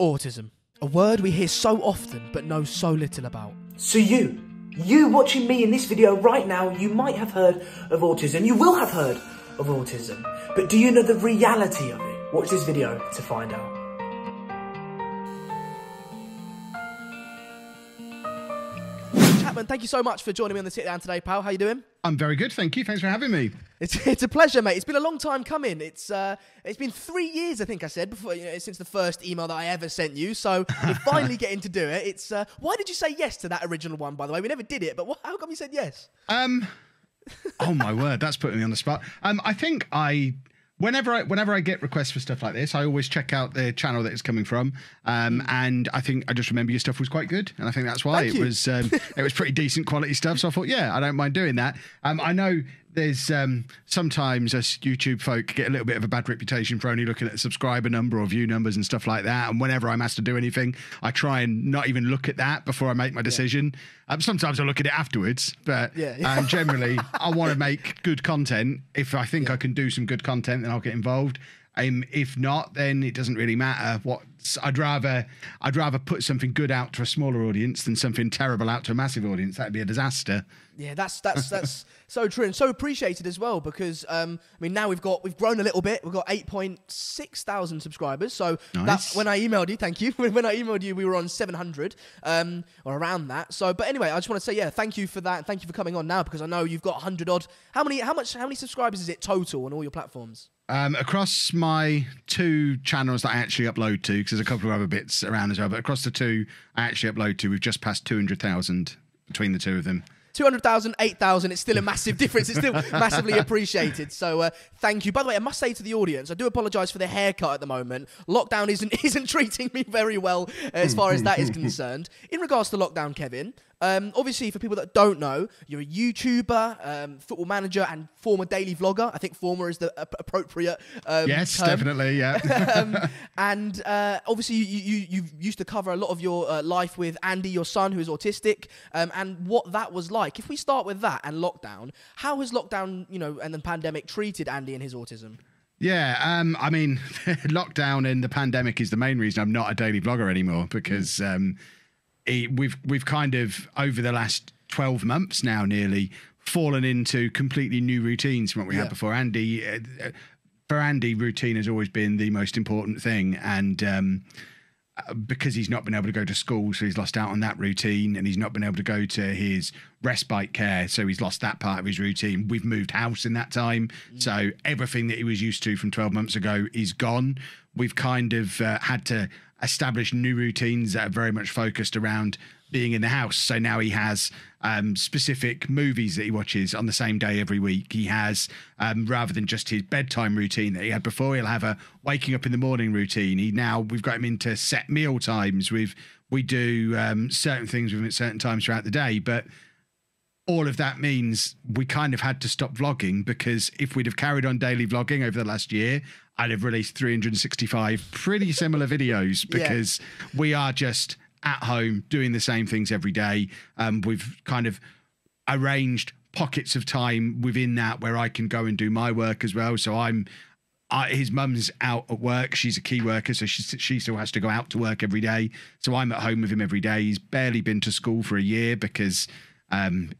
Autism, a word we hear so often but know so little about. So you watching me in this video right now, you might have heard of autism, you will have heard of autism, but do you know the reality of it? Watch this video to find out. Chapman, thank you so much for joining me on the sit down today, pal. How you doing? I'm very good, thank you. Thanks for having me. It's a pleasure, mate. It's been a long time coming. It's been 3 years, I think I said, before since the first email that I ever sent you. So we're finally getting to do it. It's why did you say yes to that original one? By the way, we never did it, but how come you said yes? Oh my word, that's putting me on the spot. I think whenever I get requests for stuff like this, I always check out the channel that it's coming from, and I think I just remember your stuff was quite good, and I think that's why it was pretty decent quality stuff. So I thought, yeah, I don't mind doing that. I know there's sometimes us YouTube folk get a little bit of a bad reputation for only looking at the subscriber number or view numbers and stuff like that. And whenever I'm asked to do anything, I try and not even look at that before I make my decision. Sometimes I look at it afterwards, but generally I want to make good content. If I think I can do some good content, then I'll get involved. If not, then it doesn't really matter. I'd rather put something good out to a smaller audience than something terrible out to a massive audience. That'd be a disaster. Yeah, that's so true and so appreciated as well, because I mean, now we've grown a little bit. We've got 8.6 thousand subscribers. So nice. When I emailed you, thank you. When I emailed you, we were on 700 or around that. So, but anyway, I just want to say thank you for that, and thank you for coming on now, because I know you've got 100 odd. How many subscribers is it total on all your platforms? Across my two channels that I actually upload to, because there's a couple of other bits around as well, but across the two I actually upload to, we've just passed 200,000 between the two of them. 200,000, 8,000, it's still a massive difference. It's still massively appreciated. So thank you. By the way, I must say to the audience, I do apologise for the haircut at the moment. Lockdown isn't treating me very well as far as that is concerned. In regards to lockdown, Kevin, obviously for people that don't know, you're a YouTuber, football manager and former daily vlogger. I think former is the appropriate yes, term. definitely, yeah. And obviously you used to cover a lot of your life with Andy, your son, who is autistic, and what that was like. If we start with that and lockdown, how has lockdown, and the pandemic treated Andy and his autism? Yeah, I mean, lockdown and the pandemic is the main reason I'm not a daily vlogger anymore, because we've kind of, over the last 12 months now nearly, fallen into completely new routines from what we had before. For Andy, routine has always been the most important thing, and because he's not been able to go to school, so he's lost out on that routine, and he's not been able to go to his respite care, so he's lost that part of his routine. We've moved house in that time, so everything that he was used to from 12 months ago is gone. We've kind of had to establish new routines that are very much focused around being in the house. So now he has specific movies that he watches on the same day every week. He has, rather than just his bedtime routine that he had before, he'll have a waking up in the morning routine. We've got him into set meal times. We do certain things with him at certain times throughout the day, but all of that means we kind of had to stop vlogging, because if we'd have carried on daily vlogging over the last year, I'd have released 365 pretty similar videos, because we are just at home doing the same things every day. We've kind of arranged pockets of time within that where I can go and do my work as well. So his mum's out at work. She's a key worker, so she still has to go out to work every day. So I'm at home with him every day. He's barely been to school for a year, because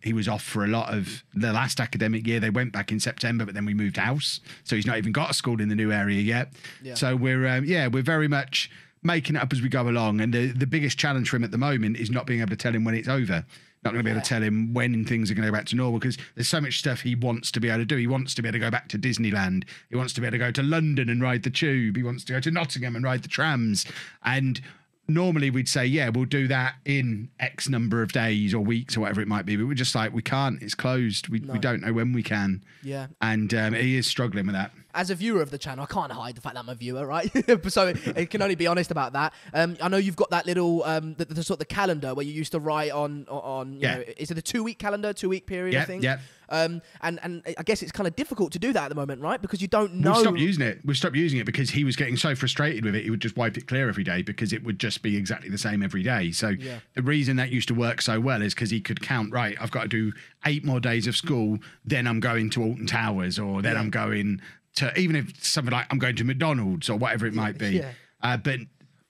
he was off for a lot of the last academic year. They went back in September, but then we moved house, so he's not even got a school in the new area yet. So we're very much making it up as we go along, and the biggest challenge for him at the moment is not being able to tell him when it's over. Not going to be able to tell him when things are going to go back to normal, because there's so much stuff he wants to be able to do. He wants to be able to go back to Disneyland. He wants to be able to go to London and ride the tube. He wants to go to Nottingham and ride the trams. And normally we'd say, yeah, we'll do that in X number of days or weeks or whatever it might be. But we're just like, we can't. It's closed. We don't know when we can. Yeah. And he is struggling with that. As a viewer of the channel, I can't hide the fact that I'm a viewer, right? So I can only be honest about that. I know you've got that little, the sort of the calendar where you used to write on you know, is it a 2-week calendar, 2-week period, I think? Yeah. And I guess it's kind of difficult to do that at the moment, right? Because you don't know. We've stopped using it. We've stopped using it because he was getting so frustrated with it, he would just wipe it clear every day, because it would just be exactly the same every day. So the reason that used to work so well is because he could count, right, I've got to do 8 more days of school, then I'm going to Alton Towers, or then I'm going to, even if something like I'm going to McDonald's or whatever it might be. But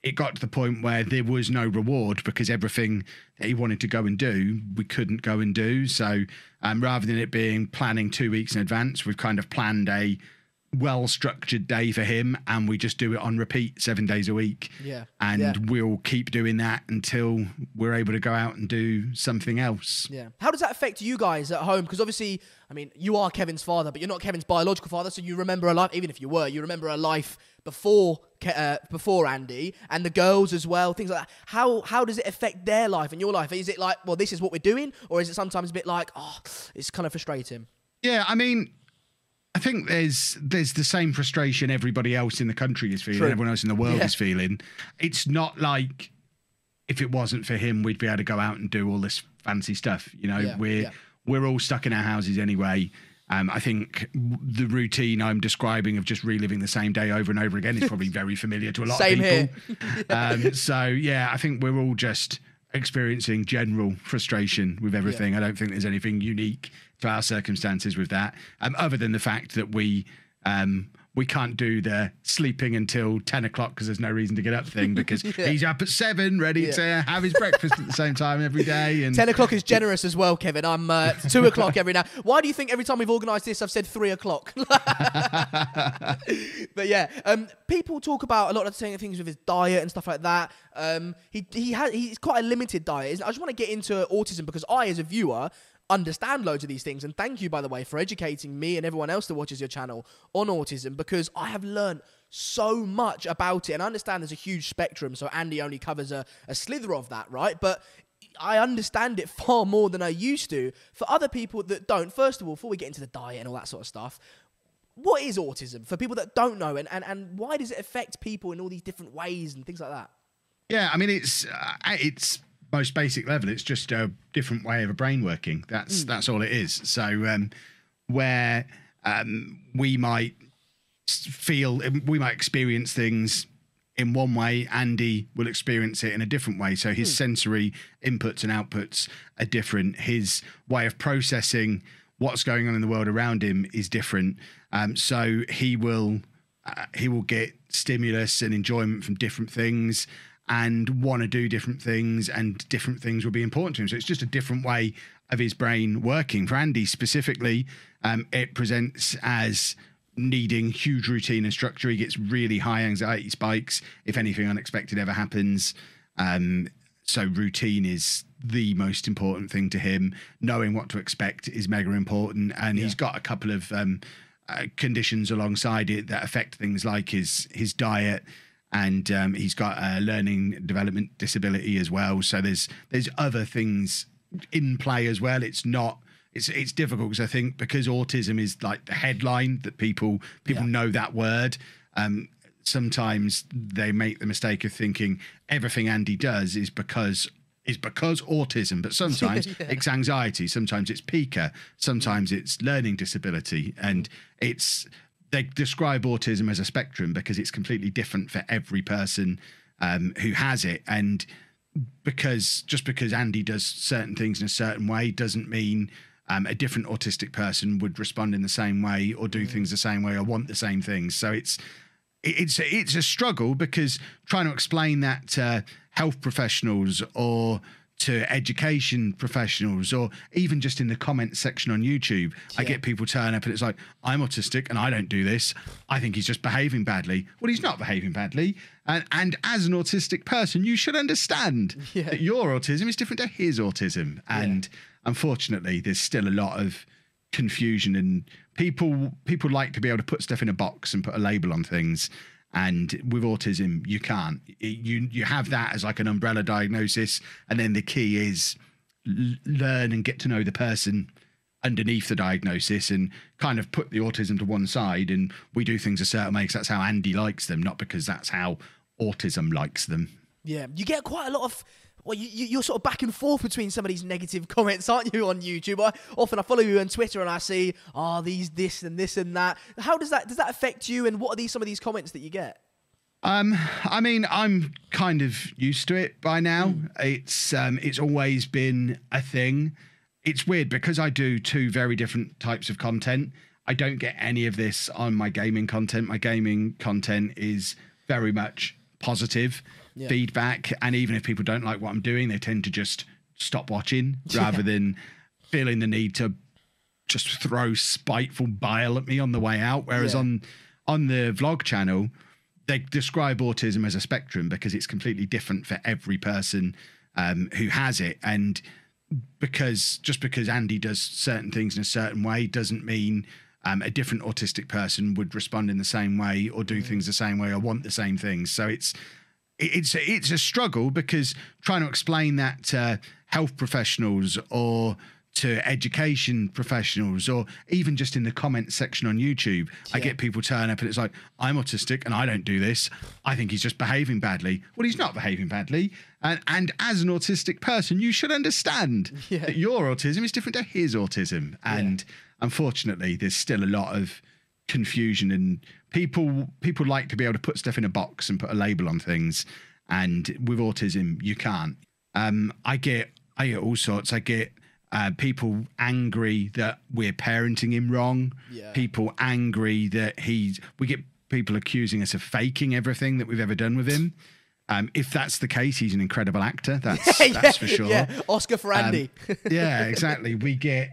it got to the point where there was no reward because everything that he wanted to go and do, we couldn't go and do. So rather than it being planning 2 weeks in advance, we've kind of planned a well-structured day for him, and we just do it on repeat 7 days a week. We'll keep doing that until we're able to go out and do something else. How does that affect you guys at home? Because obviously, I mean, you are Kevin's father, but you're not Kevin's biological father, so you remember a life, even if you were, you remember a life before Andy, and the girls as well, things like that. How does it affect their life and your life? Is it like, well, this is what we're doing, or is it sometimes a bit like, oh, it's kind of frustrating? Yeah, I mean, I think there's the same frustration everybody else in the country is feeling, everyone else in the world is feeling. It's not like if it wasn't for him, we'd be able to go out and do all this fancy stuff. You know, we're all stuck in our houses anyway. I think the routine I'm describing of just reliving the same day over and over again is probably very familiar to a lot of people. So, yeah, I think we're all just experiencing general frustration with everything. I don't think there's anything unique to our circumstances with that, other than the fact that we can't do the sleeping until 10 o'clock because there's no reason to get up thing, because he's up at 7 ready to have his breakfast at the same time every day. And 10 o'clock is generous as well, Kevin. I'm 2 o'clock every now. Why do you think every time we've organised this I've said 3 o'clock? But yeah, people talk about a lot of things with his diet and stuff like that. He's quite a limited diet. I just want to get into autism because I, as a viewer, understand loads of these things, and thank you, by the way, for educating me and everyone else that watches your channel on autism, because I have learned so much about it, and I understand there's a huge spectrum, so Andy only covers a slither of that, right? But I understand it far more than I used to. For other people that don't, first of all, before we get into the diet and all that sort of stuff, what is autism for people that don't know, and why does it affect people in all these different ways and things like that? Yeah, I mean, it's most basic level, it's just a different way of a brain working. That's all it is. So where we might experience things in one way, Andy will experience it in a different way. So his sensory inputs and outputs are different. His way of processing what's going on in the world around him is different. So he will get stimulus and enjoyment from different things, and want to do different things, and different things will be important to him. So it's just a different way of his brain working. For Andy specifically, it presents as needing huge routine and structure. He gets really high anxiety spikes if anything unexpected ever happens. So routine is the most important thing to him. Knowing what to expect is mega important. And he's got a couple of conditions alongside it that affect things like his diet, and he's got a learning development disability as well. So there's other things in play as well. It's difficult because I think because autism is like the headline that people know that word. Sometimes they make the mistake of thinking everything Andy does is because autism, but sometimes it's anxiety, sometimes it's pica, sometimes it's learning disability, and they describe autism as a spectrum because it's completely different for every person who has it. And just because Andy does certain things in a certain way doesn't mean a different autistic person would respond in the same way or do things the same way or want the same things. So it's a struggle, because trying to explain that to health professionals or to education professionals, or even just in the comments section on YouTube, I get people turn up and it's like, I'm autistic and I don't do this. I think he's just behaving badly. Well, he's not behaving badly. And as an autistic person, you should understand that your autism is different to his autism. And unfortunately, there's still a lot of confusion, and people like to be able to put stuff in a box and put a label on things. And with autism, you can't. You have that as like an umbrella diagnosis, and then the key is learn and get to know the person underneath the diagnosis, and kind of put the autism to one side. And we do things a certain way because that's how Andy likes them, not because that's how autism likes them. Yeah, you get quite a lot of. Well, you're sort of back and forth between some of these negative comments, aren't you, on YouTube? I follow you on Twitter and I see, this and this and that. How does that affect you, and what are some of these comments that you get? I mean, I'm kind of used to it by now. It's always been a thing. It's weird because I do two very different types of content. I don't get any of this on my gaming content. My gaming content is very much positive. feedback. And even if people don't like what I'm doing, they tend to just stop watching rather than feeling the need to just throw spiteful bile at me on the way out. Whereas on the vlog channel, they describe autism as a spectrum because it's completely different for every person who has it. And because Andy does certain things in a certain way doesn't mean a different autistic person would respond in the same way or do things the same way or want the same things. So it's a struggle because trying to explain that to health professionals or to education professionals or even just in the comment section on YouTube, I get people turn up and it's like, I'm autistic and I don't do this. I think he's just behaving badly. Well, he's not behaving badly. And as an autistic person, you should understand that your autism is different to his autism. And unfortunately, there's still a lot of confusion and people like to be able to put stuff in a box and put a label on things. And with autism, you can't. I get all sorts. I get people angry that we're parenting him wrong. People angry that we get people accusing us of faking everything that we've ever done with him. If that's the case, he's an incredible actor. That's for sure. Yeah, Oscar for Andy. Yeah, exactly. We get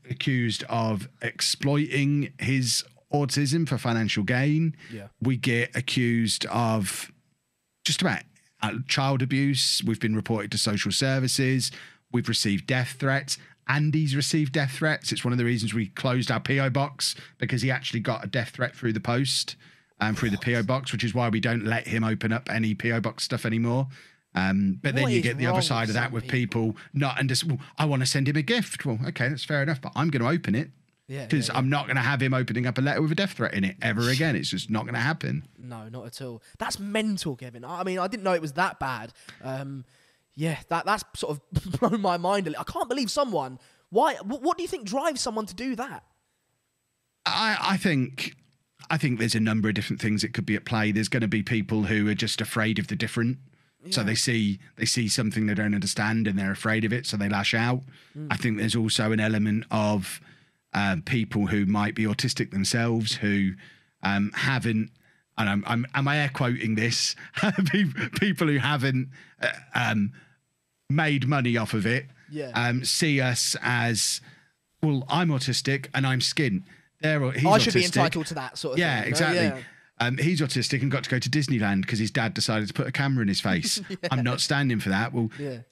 accused of exploiting his autism for financial gain. We get accused of just about child abuse. We've been reported to social services. We've received death threats. Andy's received death threats. It's one of the reasons we closed our PO box because he actually got a death threat through the post. Through the PO box, which is why we don't let him open up any PO box stuff anymore. But then you get the other side of that with people not understand. Well, I want to send him a gift. Well, okay, that's fair enough, but I'm going to open it because I'm not going to have him opening up a letter with a death threat in it ever again. It's just not going to happen. No, not at all. That's mental, Kevin. I mean, I didn't know it was that bad. That's sort of blown my mind a little. I can't believe someone. Why? What do you think drives someone to do that? I think there's a number of different things that could be at play. There's going to be people who are just afraid of the different. So they see something they don't understand and they're afraid of it, so they lash out. I think there's also an element of people who might be autistic themselves who haven't, and am I air quoting this? People who haven't made money off of it see us as, well, I'm autistic and I'm skint. I should be entitled to that sort of thing. Yeah, exactly. He's autistic and got to go to Disneyland because his dad decided to put a camera in his face. I'm not standing for that. Well,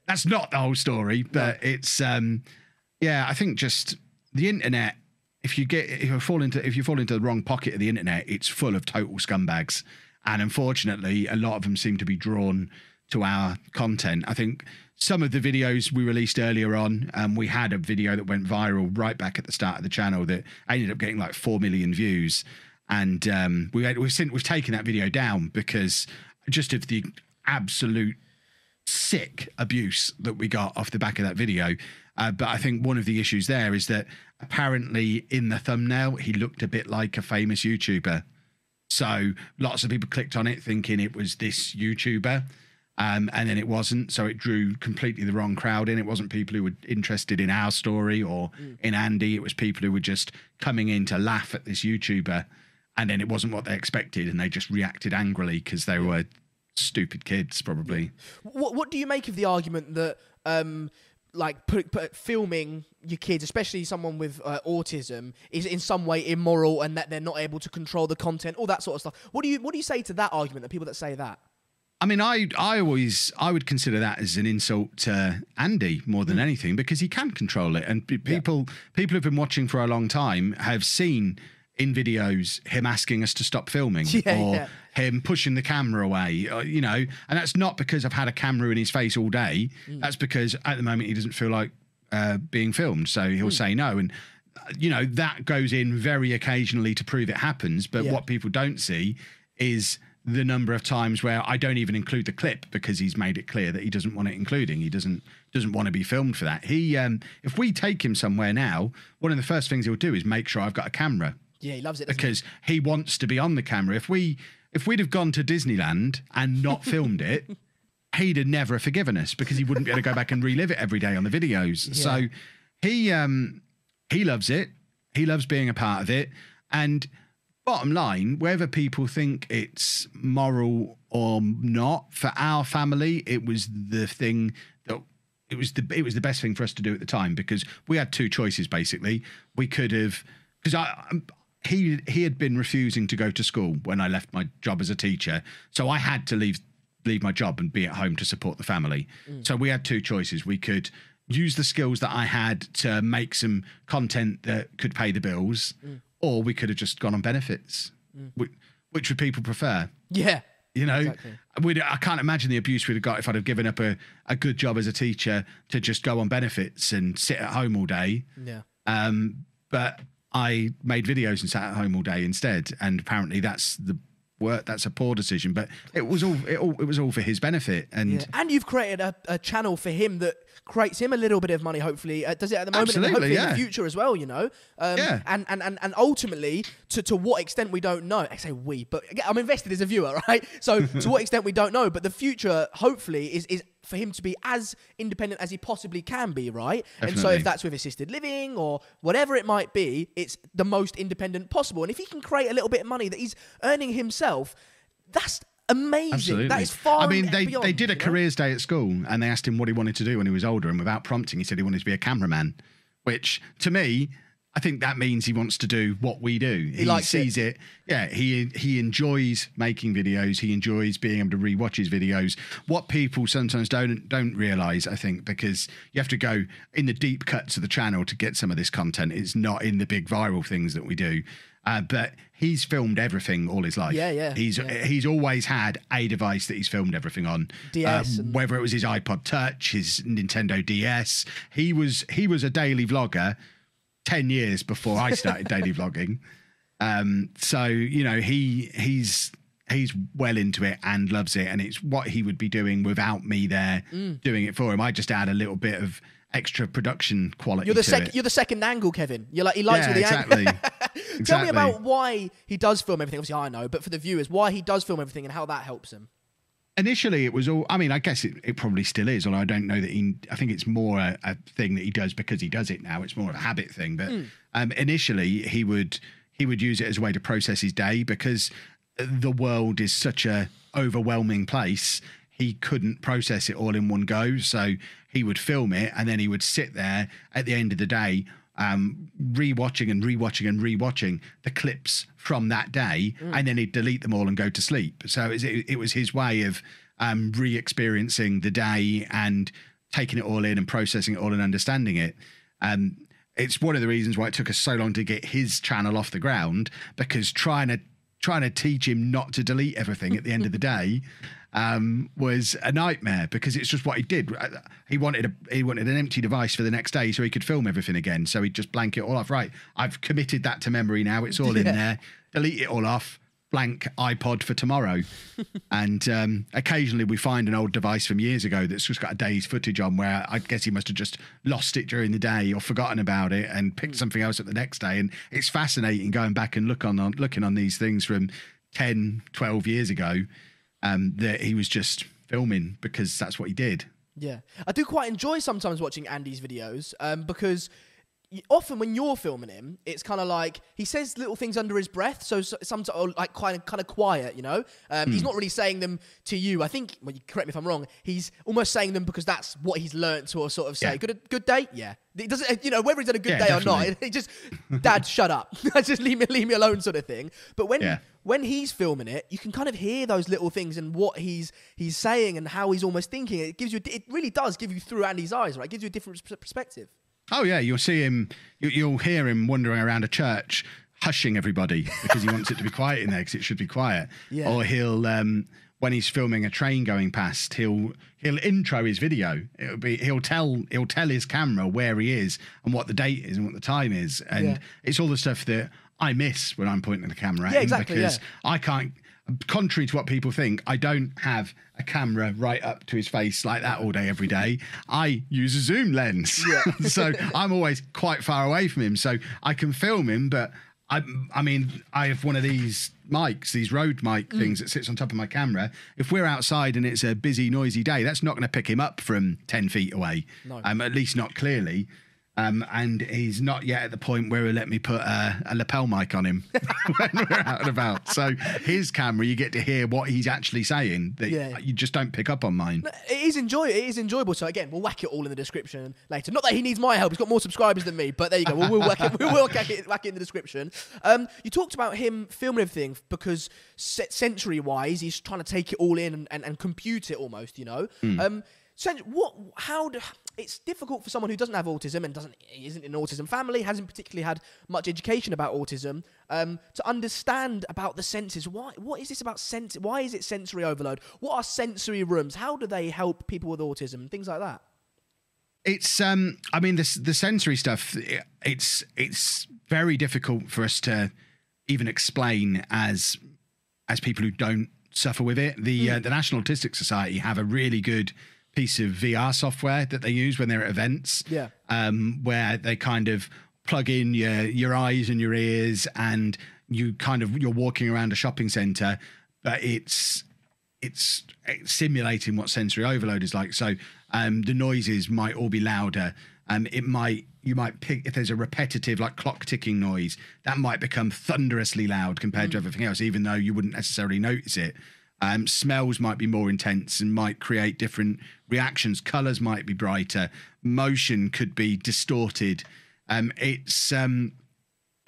that's not the whole story, but it's I think just the internet. If you fall into the wrong pocket of the internet, it's full of total scumbags, and unfortunately, a lot of them seem to be drawn to our content. I think some of the videos we released earlier on, we had a video that went viral right back at the start of the channel that ended up getting like 4 million views. And we've taken that video down because just of the absolute sick abuse that we got off the back of that video. But I think one of the issues there is that apparently in the thumbnail, he looked a bit like a famous YouTuber. So lots of people clicked on it thinking it was this YouTuber. And then it wasn't, so it drew completely the wrong crowd in. It wasn't people who were interested in our story or in Andy. It was people who were just coming in to laugh at this YouTuber, and then it wasn't what they expected, and they just reacted angrily because they were stupid kids, probably. What do you make of the argument that filming your kids, especially someone with autism, is in some way immoral and that they're not able to control the content, all that sort of stuff? What do you say to that argument, the people that say that? I mean, I would consider that as an insult to Andy more than anything because he can control it. And people who've been watching for a long time have seen in videos him asking us to stop filming or him pushing the camera away, and that's not because I've had a camera in his face all day. That's because at the moment he doesn't feel like being filmed. So he'll say no. And, that goes in very occasionally to prove it happens. But what people don't see is the number of times where I don't even include the clip because he's made it clear that he doesn't want it including. He doesn't want to be filmed for that. He, if we take him somewhere now, one of the first things he'll do is make sure I've got a camera. Yeah, he loves it because he wants to be on the camera. If we'd have gone to Disneyland and not filmed it, he'd have never forgiven us because he wouldn't be able to go back and relive it every day on the videos. Yeah. So he loves it. He loves being a part of it. And bottom line, whether people think it's moral or not, for our family, it was the thing that it was the best thing for us to do at the time, because we had two choices basically. We could have, because he had been refusing to go to school when I left my job as a teacher, so I had to leave my job and be at home to support the family. So we had two choices. We could use the skills that I had to make some content that could pay the bills, or we could have just gone on benefits. Which would people prefer? Yeah. You know, exactly. I can't imagine the abuse we'd have got if I'd have given up a good job as a teacher to just go on benefits and sit at home all day. Yeah. But I made videos and sat at home all day instead. And apparently that's the work. That's a poor decision, but it was all for his benefit. And and you've created a channel for him that creates him a little bit of money, hopefully. Does it at the moment, and hopefully in the future as well, you know? And ultimately, to what extent we don't know. I say we, but I'm invested as a viewer, right? So to what extent we don't know, but the future, hopefully, is for him to be as independent as he possibly can be, right? Definitely. And so if that's with assisted living or whatever it might be, it's the most independent possible. And if he can create a little bit of money that he's earning himself, that's amazing. Absolutely. That is far. I mean, beyond, they did a careers day at school, and they asked him what he wanted to do when he was older, and without prompting, he said he wanted to be a cameraman, which to me, I think that means he wants to do what we do. He sees it. Yeah, he enjoys making videos. He enjoys being able to rewatch his videos. What people sometimes don't realise, I think, because you have to go in the deep cuts of the channel to get some of this content. It's not in the big viral things that we do. But he's filmed everything all his life. Yeah. He's always had a device that he's filmed everything on. DS, whether it was his iPod Touch, his Nintendo DS. He was a daily vlogger 10 years before I started daily vlogging. So, you know, he's well into it and loves it, and it's what he would be doing without me there doing it for him. I just add a little bit of extra production quality. You're exactly. angle. Tell me about why he does film everything. Obviously, I know, but for the viewers, why he does film everything and how that helps him. Initially, it was all. I mean, I guess it probably still is. Although I don't know that I think it's more a thing that he does because he does it now. It's more of a habit thing. But initially, he would use it as a way to process his day, because the world is such a overwhelming place. He couldn't process it all in one go, so he would film it, and then he would sit there at the end of the day, rewatching the clips from that day, and then he'd delete them all and go to sleep. So it was his way of re-experiencing the day and taking it all in and processing it all and understanding it. It's one of the reasons why it took us so long to get his channel off the ground, because trying to teach him not to delete everything at the end of the day was a nightmare, because it's just what he did. He wanted an empty device for the next day so he could film everything again. So he'd just blank it all off. Right, I've committed that to memory now. It's all in there. Delete it all off. Blank iPod for tomorrow. And occasionally we find an old device from years ago that's just got a day's footage on, where I guess he must have just lost it during the day or forgotten about it and picked something else up the next day. And it's fascinating going back and looking on these things from 10, 12 years ago, that he was just filming because that's what he did. Yeah. I do quite enjoy sometimes watching Andy's videos, because often when you're filming him, it's kind of like he says little things under his breath, so some like kind of quiet, you know. He's not really saying them to you. I think, well, you correct me if I'm wrong, he's almost saying them because that's what he's learnt to sort of say. Yeah. Good day, yeah. It doesn't, you know, whether he's had a good day definitely. Or not. It just, Dad, shut up. Just leave me alone, sort of thing. But when he's filming it, you can kind of hear those little things and what he's saying and how he's almost thinking. It really does give you through Andy's eyes, right? It gives you a different perspective. Oh, yeah, you'll see him, you'll hear him wandering around a church, hushing everybody because he wants it to be quiet in there because it should be quiet. Yeah. Or he'll, when he's filming a train going past, he'll intro his video. He'll tell his camera where he is and what the date is and what the time is. And it's all the stuff that I miss when I'm pointing the camera at him, exactly, because I can't, contrary to what people think, I don't have a camera right up to his face like that all day, every day. I use a zoom lens. Yeah. So I'm always quite far away from him. So I can film him, but I mean, I have one of these mics, these Rode mic things that sits on top of my camera. If we're outside and it's a busy, noisy day, that's not going to pick him up from 10 feet away. No. At least not clearly. And he's not yet at the point where he'll let me put a lapel mic on him when we're out and about. So his camera, you get to hear what he's actually saying that you just don't pick up on mine. It is enjoyable. So again, we'll whack it all in the description later. Not that he needs my help; he's got more subscribers than me. But there you go. We'll whack it in the description. You talked about him filming everything because sensory-wise, he's trying to take it all in and compute it almost. You know. It's difficult for someone who doesn't have autism and isn't in an autism family, hasn't particularly had much education about autism, to understand about the senses. What is this about sense? Why is it sensory overload? What are sensory rooms? How do they help people with autism? Things like that. It's I mean, the sensory stuff. It's very difficult for us to even explain as people who don't suffer with it. The National Autistic Society have a really good piece of VR software that they use when they're at events, where they kind of plug in your eyes and your ears, and you're walking around a shopping centre, but it's simulating what sensory overload is like. So the noises might all be louder. You might pick, if there's a repetitive like clock ticking noise, that might become thunderously loud compared to everything else, even though you wouldn't necessarily notice it. Smells might be more intense and might create different reactions. Colours might be brighter. Motion could be distorted. It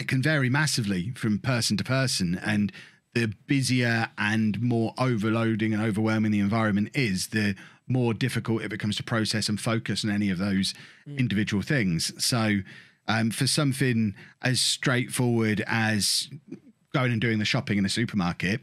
can vary massively from person to person, and the busier and more overloading and overwhelming the environment is, the more difficult it becomes to process and focus on any of those individual things. So for something as straightforward as going and doing the shopping in a supermarket,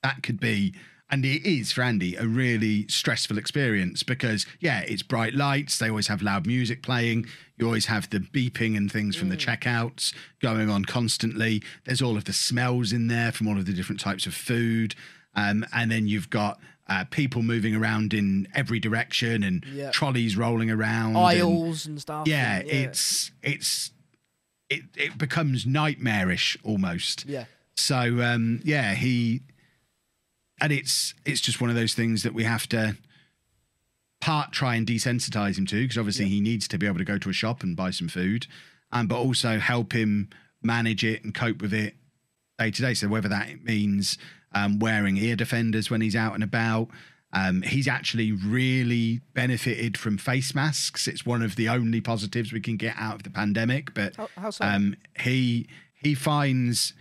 that could be, and it is for Andy, a really stressful experience because, it's bright lights. They always have loud music playing. You always have the beeping and things from the checkouts going on constantly. There's all of the smells in there from all of the different types of food. And then you've got people moving around in every direction and trolleys rolling around. Aisles and stuff. Yeah, it becomes nightmarish almost. Yeah. So, and it's just one of those things that we have to try and desensitize him to, because obviously he needs to be able to go to a shop and buy some food, but also help him manage it and cope with it day to day. So whether that means wearing ear defenders when he's out and about, he's actually really benefited from face masks. It's one of the only positives we can get out of the pandemic. But how so? He finds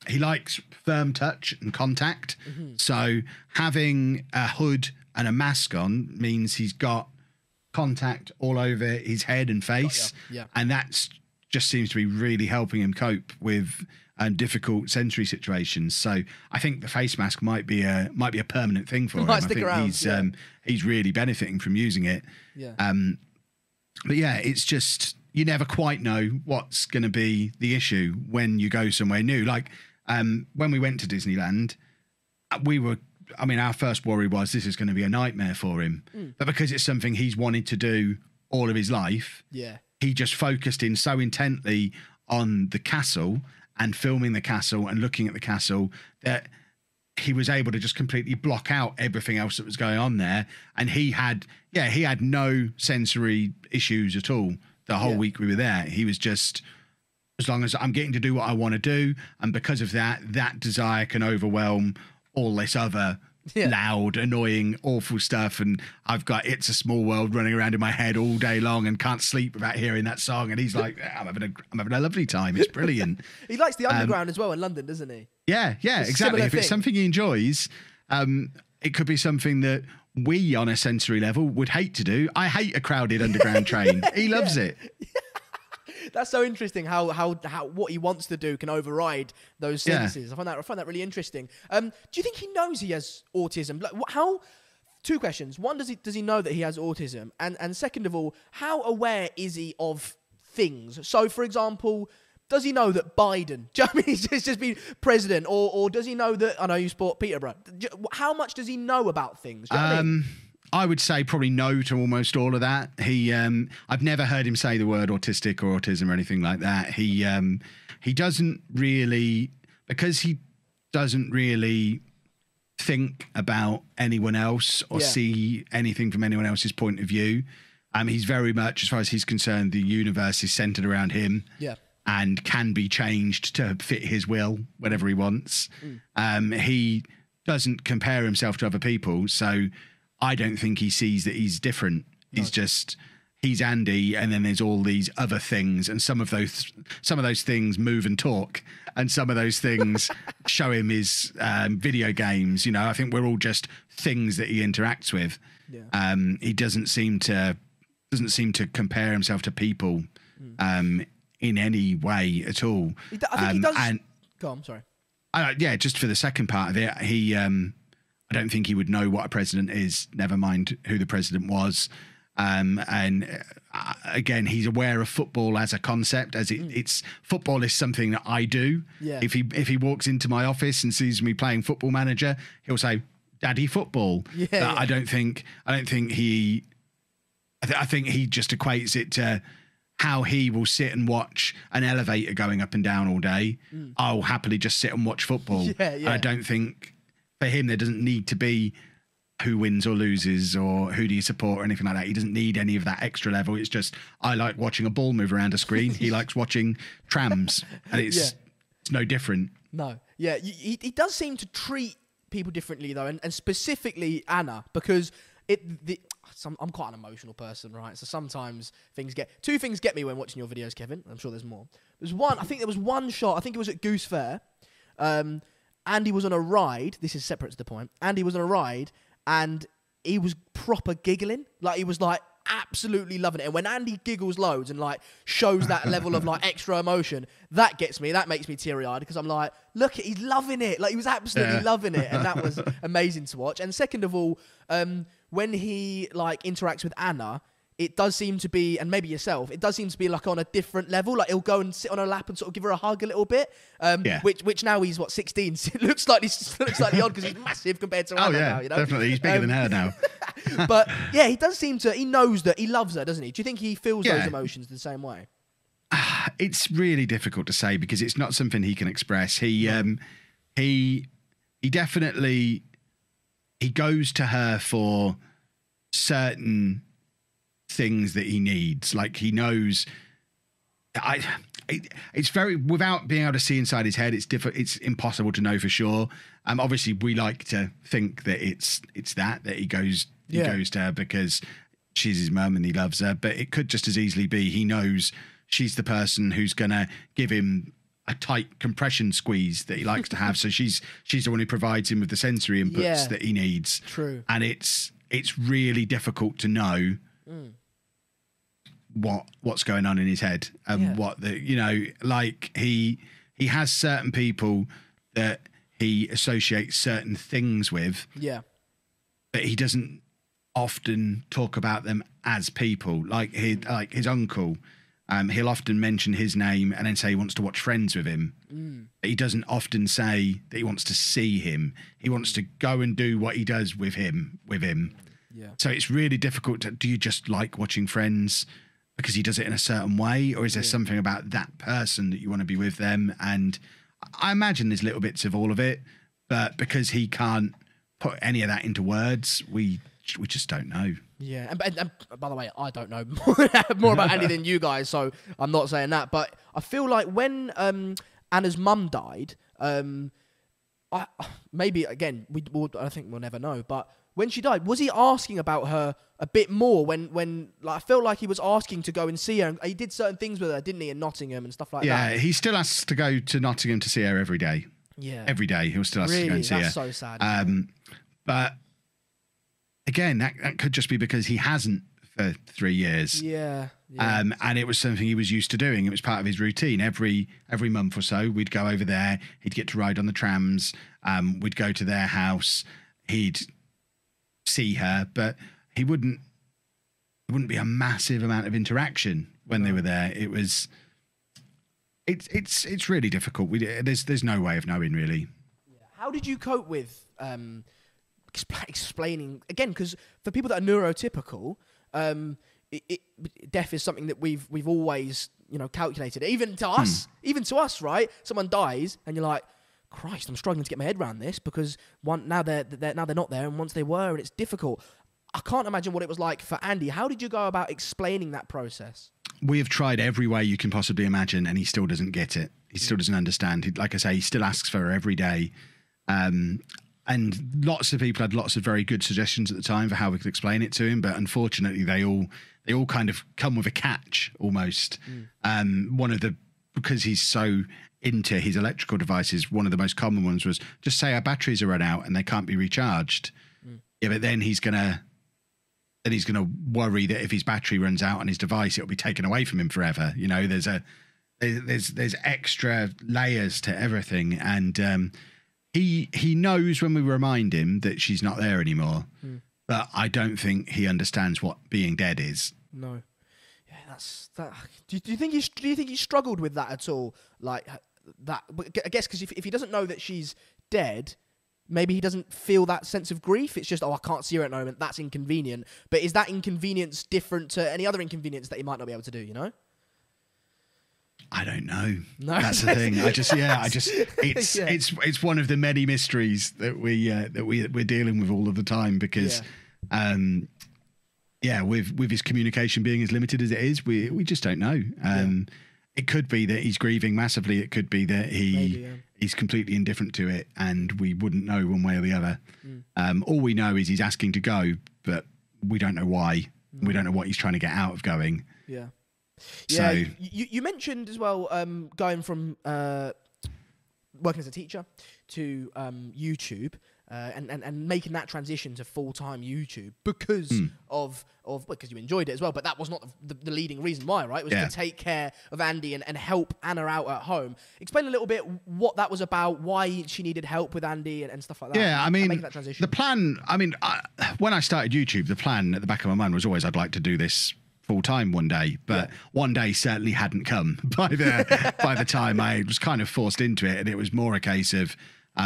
he likes firm touch and contact. So having a hood and a mask on means he's got contact all over his head and face. And that's just seems to be really helping him cope with difficult sensory situations. So I think the face mask might be a permanent thing for him. I think he's really benefiting from using it. But it's just, you never quite know what's going to be the issue when you go somewhere new. Like when we went to Disneyland, our first worry was this is going to be a nightmare for him. But because it's something he's wanted to do all of his life, he just focused in so intently on the castle and filming the castle and looking at the castle that he was able to just completely block out everything else that was going on there. And he had no sensory issues at all the whole week we were there. He was just, as long as I'm getting to do what I want to do, and because of that desire can overwhelm all this other loud, annoying, awful stuff. And I've got It's a Small World running around in my head all day long and can't sleep without hearing that song. And he's like, I'm having a lovely time. It's brilliant. He likes the underground as well in London, doesn't he? Yeah, exactly. If it's something he enjoys, it could be something that we on a sensory level would hate to do. I hate a crowded underground train. He loves it. That's so interesting how what he wants to do can override those senses. I find that really interesting. Do you think he knows he has autism? Like, two questions. One, does he know that he has autism? And second of all, how aware is he of things? So, for example, does he know that Biden, do you know what I mean, he's just been president, or does he know that, I know you support Peterborough? How much does he know about things? Do you know what I mean? I would say probably no to almost all of that. I've never heard him say the word autistic or autism or anything like that. He doesn't really, because he doesn't really think about anyone else or see anything from anyone else's point of view. He's very much, as far as he's concerned, the universe is centered around him. Yeah. And can be changed to fit his will whenever he wants. He doesn't compare himself to other people, so I don't think he sees that he's different. No. He's Andy, and then there's all these other things, and some of those things move and talk, and some of those things show him his video games. You know, I think we're all just things that he interacts with. Yeah. He doesn't seem to compare himself to people in any way at all. I think he does. Go on, sorry. Yeah, just for the second part of it, he. I don't think he would know what a president is. Never mind who the president was. Again, he's aware of football as a concept, as it's football is something that I do. Yeah. If he walks into my office and sees me playing Football Manager, he'll say, "Daddy, football." Yeah, I think he. I think he just equates it to how he will sit and watch an elevator going up and down all day. I'll happily just sit and watch football. Yeah. I don't think for him there doesn't need to be who wins or loses or who do you support or anything like that. He doesn't need any of that extra level. It's just, I like watching a ball move around a screen. He likes watching trams, and it's no different. No. Yeah. He does seem to treat people differently though. And specifically Anna, because I'm quite an emotional person, right? So sometimes two things get me when watching your videos, Kevin. I'm sure there's more. I think there was one shot, I think it was at Goose Fair. Andy was on a ride. This is separate to the point. Andy was on a ride and he was proper giggling. Like, he was like absolutely loving it. And when Andy giggles loads and like shows that level of like extra emotion, that gets me. That makes me teary-eyed because I'm like, look, he's loving it. Like, he was absolutely loving it. And that was amazing to watch. And second of all, when he like interacts with Anna, it does seem to be, and maybe yourself, it does seem to be like on a different level. Like, he'll go and sit on her lap and sort of give her a hug a little bit. Which now he's 16. So it looks slightly odd because he's massive compared to Anna now. You know? Definitely, he's bigger than her now. But yeah, he does seem to. He knows that he loves her, doesn't he? Do you think he feels those emotions the same way? It's really difficult to say because it's not something he can express. He definitely goes to her for certain things that he needs. Like, he knows. It's very, without being able to see inside his head, it's impossible to know for sure. Obviously, we like to think that it's that he goes to her because she's his mum and he loves her, but it could just as easily be he knows she's the person who's gonna give him a tight compression squeeze that he likes to have. So she's the one who provides him with the sensory inputs that he needs. True. And it's really difficult to know what's going on in his head and what the, you know, like he has certain people that he associates certain things with, but he doesn't often talk about them as people. Like his uncle, he'll often mention his name and then say he wants to watch Friends with him. But he doesn't often say that he wants to see him. He wants to go and do what he does with him. Yeah. So it's really difficult do you just like watching Friends because he does it in a certain way, or is there something about that person that you want to be with them? And I imagine there's little bits of all of it, but because he can't put any of that into words, we just don't know. Yeah, and by the way, I don't know more about Andy than you guys, so I'm not saying that. But I feel like when Anna's mum died, maybe again I think we'll never know. But when she died, was he asking about her a bit more? When like, I felt like he was asking to go and see her. And he did certain things with her, didn't he, in Nottingham and stuff like that? Yeah, he still has to go to Nottingham to see her every day. Yeah, every day he'll still have to go and see her. That's so sad. But again, that could just be because he hasn't for 3 years. Yeah. And it was something he was used to doing. It was part of his routine. Every month or so, we'd go over there. He'd get to ride on the trams. We'd go to their house. He'd see her, but it wouldn't be a massive amount of interaction when they were there. It's really difficult. There's no way of knowing really. How did you cope with explaining again? Because for people that are neurotypical, death is something that we've always calculated. Even to us, right? Someone dies, and you're like, Christ, I'm struggling to get my head around this because now they're not there, and once they were, and it's difficult. I can't imagine what it was like for Andy. How did you go about explaining that process? We have tried every way you can possibly imagine, and he still doesn't get it. He still doesn't understand. Like I say, he still asks for her every day. And lots of people had lots of very good suggestions at the time for how we could explain it to him, but unfortunately, they all kind of come with a catch almost. Because he's so into his electrical devices, one of the most common ones was just say our batteries are run out and they can't be recharged. Yeah, but then he's gonna worry that if his battery runs out on his device, it'll be taken away from him forever. You know, there's extra layers to everything, and he knows when we remind him that she's not there anymore, but I don't think he understands what being dead is. No. Yeah, that's that. Do you think he struggled with that at all? Like that? I guess because if he doesn't know that she's dead, maybe he doesn't feel that sense of grief. It's just, oh, I can't see her at the moment. That's inconvenient. But is that inconvenience different to any other inconvenience that he might not be able to do? You know? I don't know. No, that's the thing. It's one of the many mysteries that we're dealing with all of the time because. With his communication being as limited as it is, we just don't know. It could be that he's grieving massively. It could be that he's completely indifferent to it, and we wouldn't know one way or the other. All we know is he's asking to go, but we don't know why. We don't know what he's trying to get out of going. Yeah. So you mentioned as well going from working as a teacher to YouTube. And making that transition to full-time YouTube because because you enjoyed it as well, but that was not the leading reason why, right? It was to take care of Andy and help Anna out at home. Explain a little bit what that was about, why she needed help with Andy and stuff like that. Yeah, I mean, making that transition. the plan, when I started YouTube, the plan at the back of my mind was always I'd like to do this full-time one day, but one day certainly hadn't come by the time I was kind of forced into it, and it was more a case of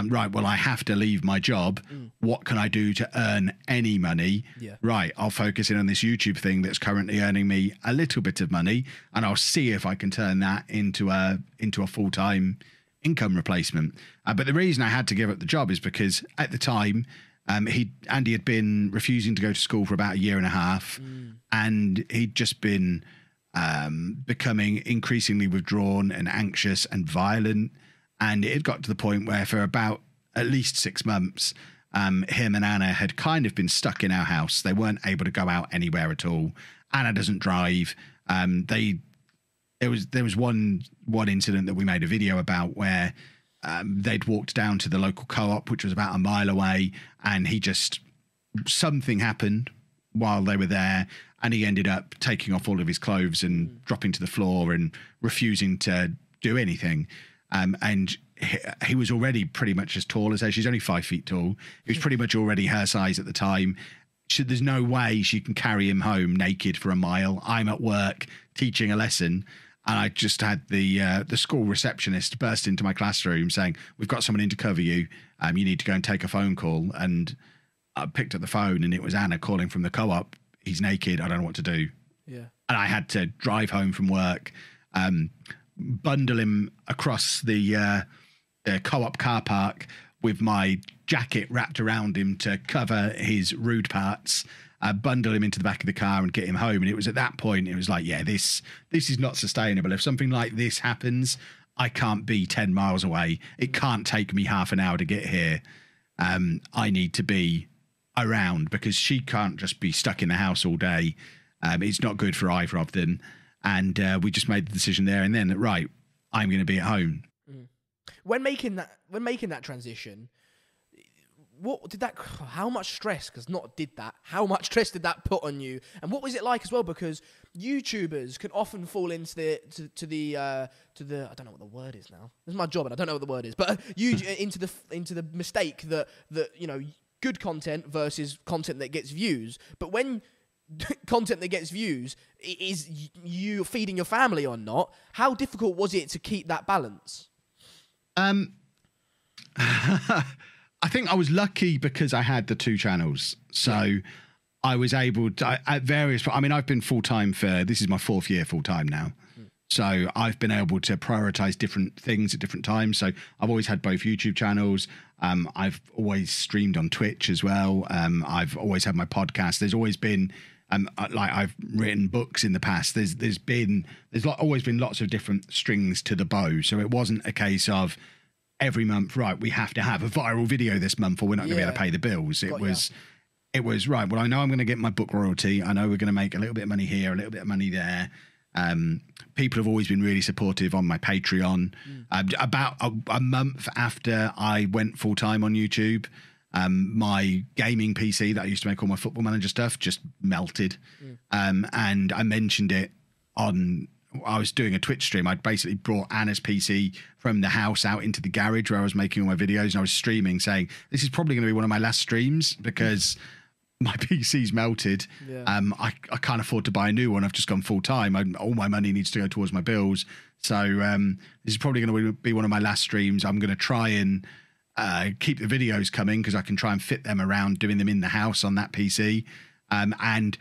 right, well, I have to leave my job. What can I do to earn any money? Yeah. Right, I'll focus in on this YouTube thing that's currently earning me a little bit of money, and I'll see if I can turn that into a full-time income replacement. But the reason I had to give up the job is because at the time, Andy had been refusing to go to school for about a year and a half, and he'd just been becoming increasingly withdrawn and anxious and violent. And it had got to the point where for about at least 6 months, him and Anna had kind of been stuck in our house. They weren't able to go out anywhere at all. Anna doesn't drive. There was one incident that we made a video about where they'd walked down to the local co-op, which was about a mile away, and something happened while they were there, and he ended up taking off all of his clothes and dropping to the floor and refusing to do anything. And he was already pretty much as tall as her. She's only 5 feet tall. He was pretty much already her size at the time. There's no way she can carry him home naked for a mile. I'm at work teaching a lesson, and I just had the school receptionist burst into my classroom saying, "We've got someone in to cover you. You need to go and take a phone call." And I picked up the phone, and it was Anna calling from the co-op. "He's naked. I don't know what to do." Yeah. And I had to drive home from work, bundle him across the co-op car park with my jacket wrapped around him to cover his rude parts, bundle him into the back of the car and get him home. And it was at that point, it was like, yeah, this is not sustainable. If something like this happens, I can't be 10 miles away. It can't take me half an hour to get here. I need to be around because she can't just be stuck in the house all day. It's not good for either of them. And we just made the decision there and then that, right, I'm going to be at home. When making that transition, how much stress, how much stress did that put on you? And what was it like as well? Because YouTubers can often fall into the I don't know what the word is now. This is my job and I don't know what the word is, but into the mistake that good content versus content that gets views. But when content that gets views is you feeding your family or not, how difficult was it to keep that balance? I think I was lucky because I had the 2 channels. So I was able to, at various, I've been full-time this is my 4th year full-time now. So I've been able to prioritize different things at different times. So I've always had both YouTube channels. I've always streamed on Twitch as well. I've always had my podcast. There's always been, like I've written books in the past. There's always been lots of different strings to the bow. So it wasn't a case of every month, right, we have to have a viral video this month or we're not going to be able to pay the bills. It was right. Well, I know I'm going to get my book royalty. I know we're going to make a little bit of money here, a little bit of money there. People have always been really supportive on my Patreon. About a month after I went full time on YouTube, my gaming PC that I used to make all my Football Manager stuff just melted. And I mentioned it I was doing a Twitch stream. I'd basically brought Anna's PC from the house out into the garage where I was making all my videos, and I was streaming saying, this is probably going to be one of my last streams because my PC's melted. I can't afford to buy a new one. I've just gone full time. All my money needs to go towards my bills. So this is probably going to be one of my last streams. I'm going to try and keep the videos coming because I can try and fit them around doing them in the house on that PC. And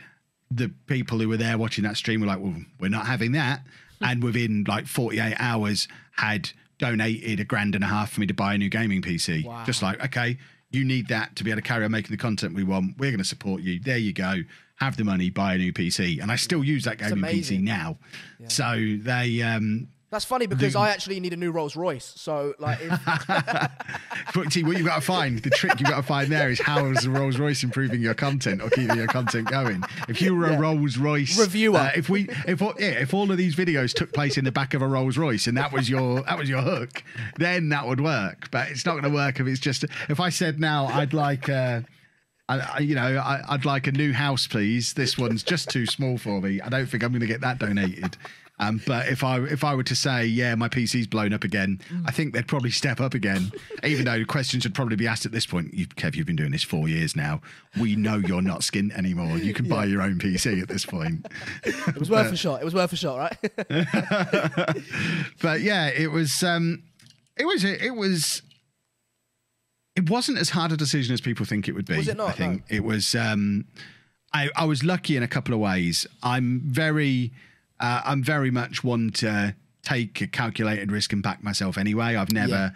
the people who were there watching that stream were like, well, we're not having that. And within like 48 hours had donated $1,500 for me to buy a new gaming PC. Wow. Just like, okay, you need that to be able to carry on making the content we want. We're going to support you. There you go. Have the money, buy a new PC. And I still use that gaming PC now. Yeah. So they... That's funny because I actually need a new Rolls Royce. So, like, what you've got to find, the trick you've got to find there is how is the Rolls Royce improving your content or keeping your content going. If you were a Rolls Royce reviewer, if all of these videos took place in the back of a Rolls Royce and that was your hook, then that would work. But it's not going to work if it's just if I said now I'd like. I'd like a new house, please. This one's just too small for me. I don't think I'm going to get that donated. But if I were to say, yeah, my PC's blown up again, I think they'd probably step up again, even though questions would probably be asked at this point. Kev, you've been doing this 4 years now. We know you're not skint anymore. You can buy your own PC at this point. It was worth a shot. It was worth a shot, right? But yeah, it wasn't as hard a decision as people think it would be. Was it not? I think it was. I was lucky in a couple of ways. I'm very much one to take a calculated risk and back myself anyway. I've never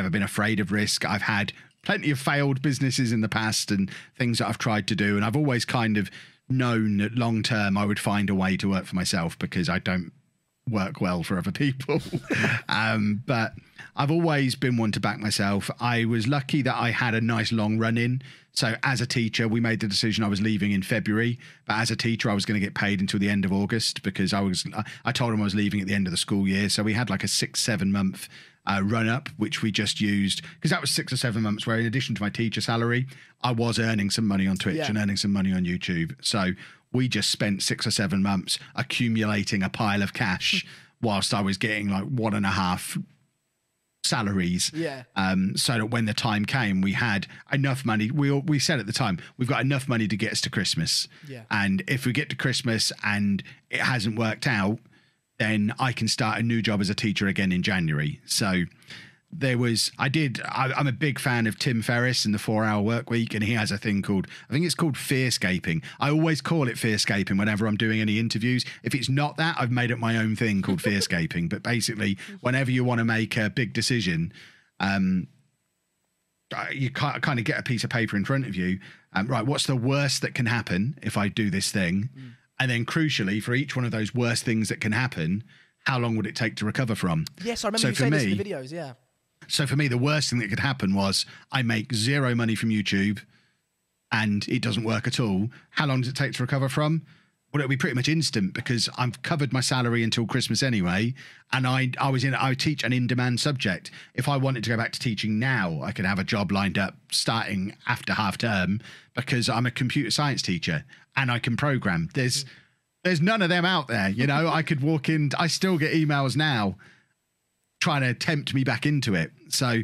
been afraid of risk. I've had plenty of failed businesses in the past and things that I've tried to do, and I've always kind of known that long term I would find a way to work for myself because I don't work well for other people. But I've always been one to back myself. I was lucky that I had a nice long run in. So as a teacher, we made the decision I was leaving in February, but as a teacher, I was going to get paid until the end of August because I told them I was leaving at the end of the school year. So we had like a 6-7 month run up, which we just used because that was 6 or 7 months where in addition to my teacher salary, I was earning some money on Twitch and earning some money on YouTube. So we just spent 6 or 7 months accumulating a pile of cash whilst I was getting like 1.5 salaries. So that when the time came, we had enough money. We said at the time, we've got enough money to get us to Christmas. And if we get to Christmas and it hasn't worked out, then I can start a new job as a teacher again in January. So I'm a big fan of Tim Ferriss and the 4-Hour Work Week, and he has a thing called, I think it's called fearscaping. I always call it fearscaping whenever I'm doing any interviews. If it's not that, I've made up my own thing called fearscaping. But basically, whenever you want to make a big decision, you kind of get a piece of paper in front of you. Right, what's the worst that can happen if I do this thing? And then crucially, for each one of those worst things that can happen, how long would it take to recover from? Yes, I remember you saying this in the videos, So for me, the worst thing that could happen was I make zero money from YouTube and it doesn't work at all. How long does it take to recover from? Well, it'll be pretty much instant because I've covered my salary until Christmas anyway. And I teach an in-demand subject. If I wanted to go back to teaching now, I could have a job lined up starting after half term because I'm a computer science teacher and I can program. There's none of them out there. You know, I could walk in. I still get emails now trying to tempt me back into it. So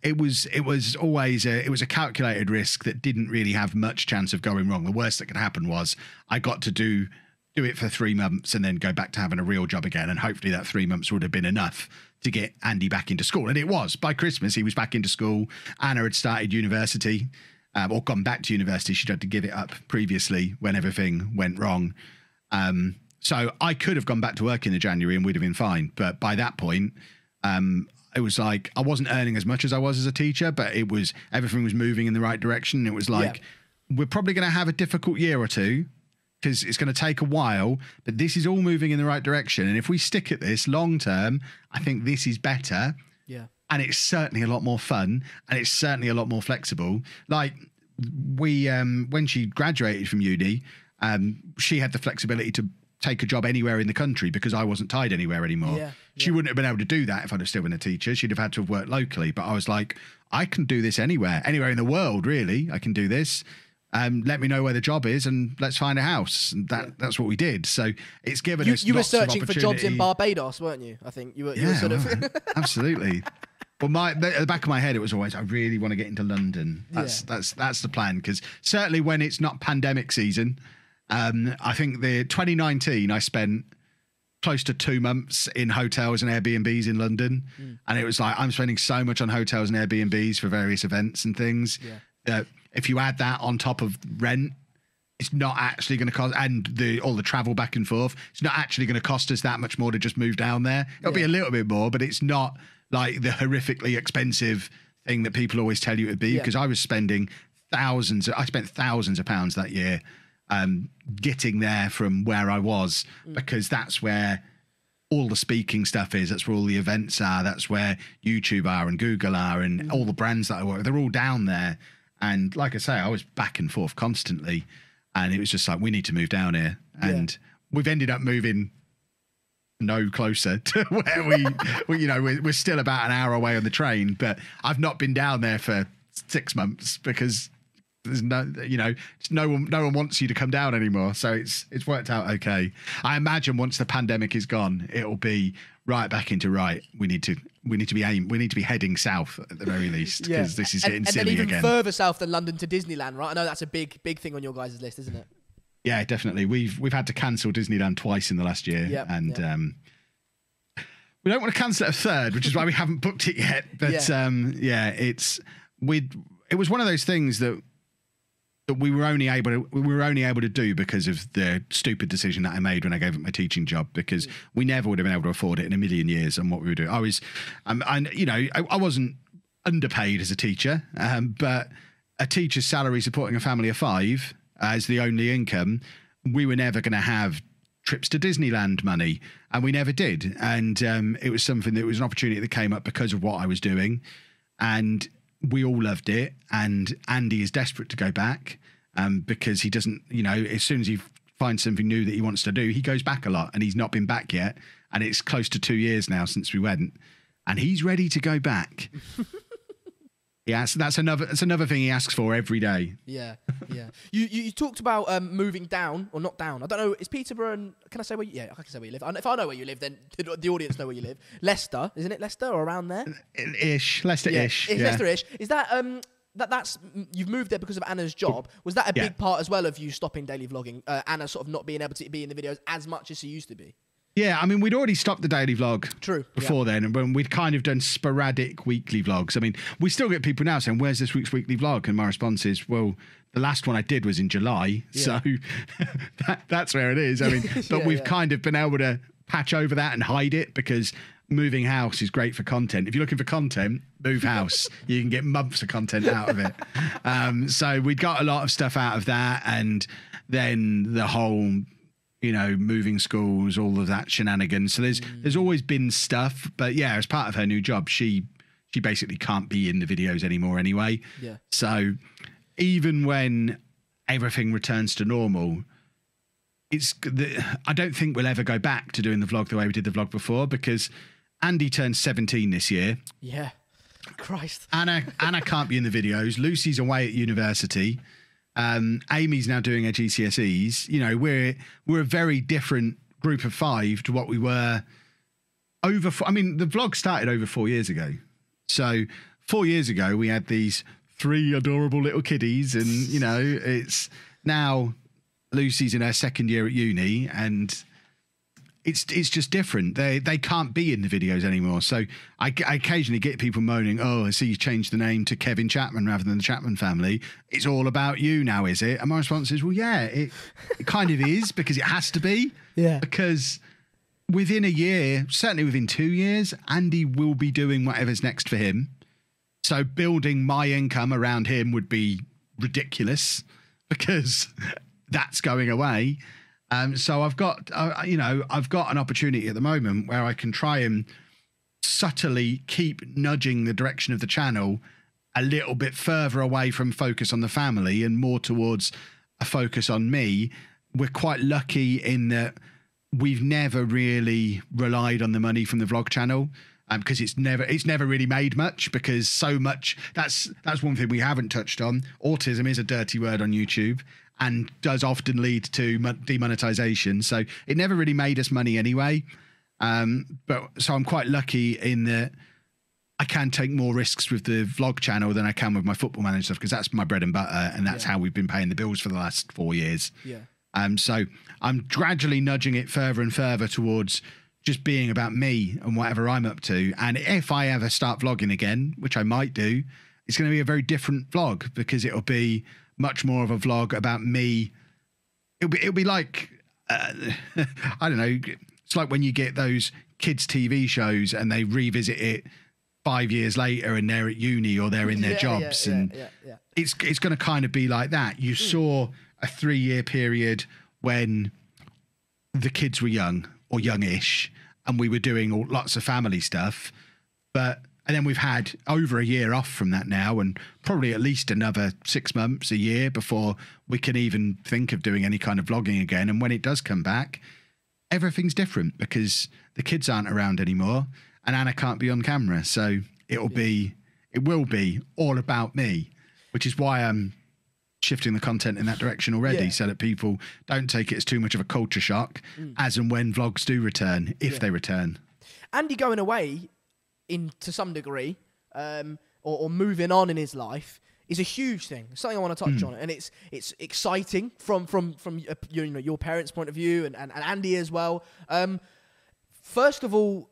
it was always a calculated risk that didn't really have much chance of going wrong. The worst that could happen was I got to do it for 3 months and then go back to having a real job again. And hopefully that 3 months would have been enough to get Andy back into school. And it was. By Christmas, he was back into school. Anna had started university or gone back to university. She'd had to give it up previously when everything went wrong. So I could have gone back to work in the January and we'd have been fine. But by that point, it was like I wasn't earning as much as I was as a teacher, but it was everything was moving in the right direction. It was like, we're probably going to have a difficult year or two because it's going to take a while, but this is all moving in the right direction. And if we stick at this long term, I think this is better. Yeah. And it's certainly a lot more fun and it's certainly a lot more flexible. Like we, when she graduated from uni, she had the flexibility to take a job anywhere in the country because I wasn't tied anywhere anymore. Yeah, she wouldn't have been able to do that if I'd have still been a teacher. She'd have had to have worked locally. But I was like, I can do this anywhere in the world, really. I can do this. Let me know where the job is and let's find a house. And that's what we did. So it's given us. You were lots of searching for jobs in opportunity. Barbados, weren't you? I think you were sort of. Absolutely. Well, at the back of my head, it was always, I really want to get into London. That's the plan. Because certainly when it's not pandemic season, I think the 2019, I spent close to 2 months in hotels and Airbnbs in London. And it was like, I'm spending so much on hotels and Airbnbs for various events and things. Yeah. If you add that on top of rent, it's not actually going to cost, and all the travel back and forth, it's not actually going to cost us that much more to just move down there. It'll be a little bit more, but it's not like the horrifically expensive thing that people always tell you it would be, because I was spending thousands of pounds that year getting there from where I was, because that's where all the speaking stuff is, that's where all the events are, that's where YouTube are and Google are, and all the brands that I work with, they're all down there. And like I say, I was back and forth constantly, and it was just like, we need to move down here. And we've ended up moving no closer to where we're still about an hour away on the train, but I've not been down there for 6 months because there's no one wants you to come down anymore. So it's worked out okay. I imagine once the pandemic is gone, it'll be right back into we need to be heading south at the very least, because this is getting silly again. And then even further south than London to Disneyland, right? I know that's a big thing on your guys' list, isn't it? Yeah, definitely. We've had to cancel Disneyland twice in the last year, we don't want to cancel it a third, which is why we haven't booked it yet. But it was one of those things that we were only able to do because of the stupid decision that I made when I gave up my teaching job, because we never would have been able to afford it in a million years on what we were doing. I wasn't underpaid as a teacher, but a teacher's salary supporting a family of 5 as the only income, we were never going to have trips to Disneyland money, and we never did. And it was something that was an opportunity that came up because of what I was doing, and we all loved it. And Andy is desperate to go back because he doesn't, as soon as he finds something new that he wants to do, he goes back a lot, and he's not been back yet. And it's close to 2 years now since we went, and he's ready to go back. That's another thing he asks for every day. Yeah. You talked about moving down or not down. I don't know. Is Peterborough? Can I say where? I can say where you live. If I know where you live, then the audience know where you live. Leicester, isn't it? Leicester or around there? Leicester-ish. It's Leicester-ish. Is that that's you've moved there because of Anna's job? Was that a big part as well of you stopping daily vlogging? Anna sort of not being able to be in the videos as much as she used to be. Yeah, I mean, we'd already stopped the daily vlog before then, and when we'd kind of done sporadic weekly vlogs. I mean, we still get people now saying, where's this week's weekly vlog? And my response is, well, the last one I did was in July, so that's where it is. I mean, but we've kind of been able to patch over that and hide it, because moving house is great for content. If you're looking for content, move house. You can get months of content out of it. So we got a lot of stuff out of that, and then the whole... moving schools, all of that shenanigans. So there's always been stuff, but as part of her new job, she basically can't be in the videos anymore anyway. Yeah. So even when everything returns to normal, I don't think we'll ever go back to doing the vlog the way we did the vlog before, because Andy turned 17 this year. Yeah. Christ. Anna can't be in the videos. Lucy's away at university. Amy's now doing her GCSEs. We're a very different group of 5 to what we were the vlog started over 4 years ago. So 4 years ago, we had these 3 adorable little kiddies, and, it's now Lucy's in her second year at uni, and it's just different. They can't be in the videos anymore. So I occasionally get people moaning, oh, I see you changed the name to Kevin Chapman rather than the Chapman family. It's all about you now, is it? And my response is, well, yeah, it kind of is, because it has to be. Yeah. Because within a year, certainly within 2 years, Andy will be doing whatever's next for him. So building my income around him would be ridiculous, because that's going away. So I've got, I've got an opportunity at the moment where I can try and subtly keep nudging the direction of the channel a little bit further away from focus on the family and more towards a focus on me. We're quite lucky in that we've never really relied on the money from the vlog channel. Because it's never really made much, because so much, that's one thing we haven't touched on. Autism is a dirty word on YouTube and does often lead to demonetization. So it never really made us money anyway. So I'm quite lucky in that I can take more risks with the vlog channel than I can with my Football Manager stuff, because that's my bread and butter, and that's how we've been paying the bills for the last 4 years. Yeah. So I'm gradually nudging it further and further towards just being about me and whatever I'm up to. And if I ever start vlogging again, which I might do, it's going to be a very different vlog, because it'll be much more of a vlog about me. It'll be like, I don't know, it's like when you get those kids' TV shows and they revisit it 5 years later and they're at uni or they're in their jobs. It's going to kind of be like that. You saw a 3-year period when the kids were young or youngish, and we were doing lots of family stuff. And then we've had over a year off from that now, and probably at least another 6 months, a year, before we can even think of doing any kind of vlogging again. And when it does come back, everything's different, because the kids aren't around anymore and Anna can't be on camera. So it will be all about me, which is why I'm shifting the content in that direction already, so that people don't take it as too much of a culture shock as and when vlogs do return, if they return. Andy going away to some degree, or moving on in his life, is a huge thing. It's something I want to touch on, and it's exciting from your parents' point of view, and Andy as well. First of all,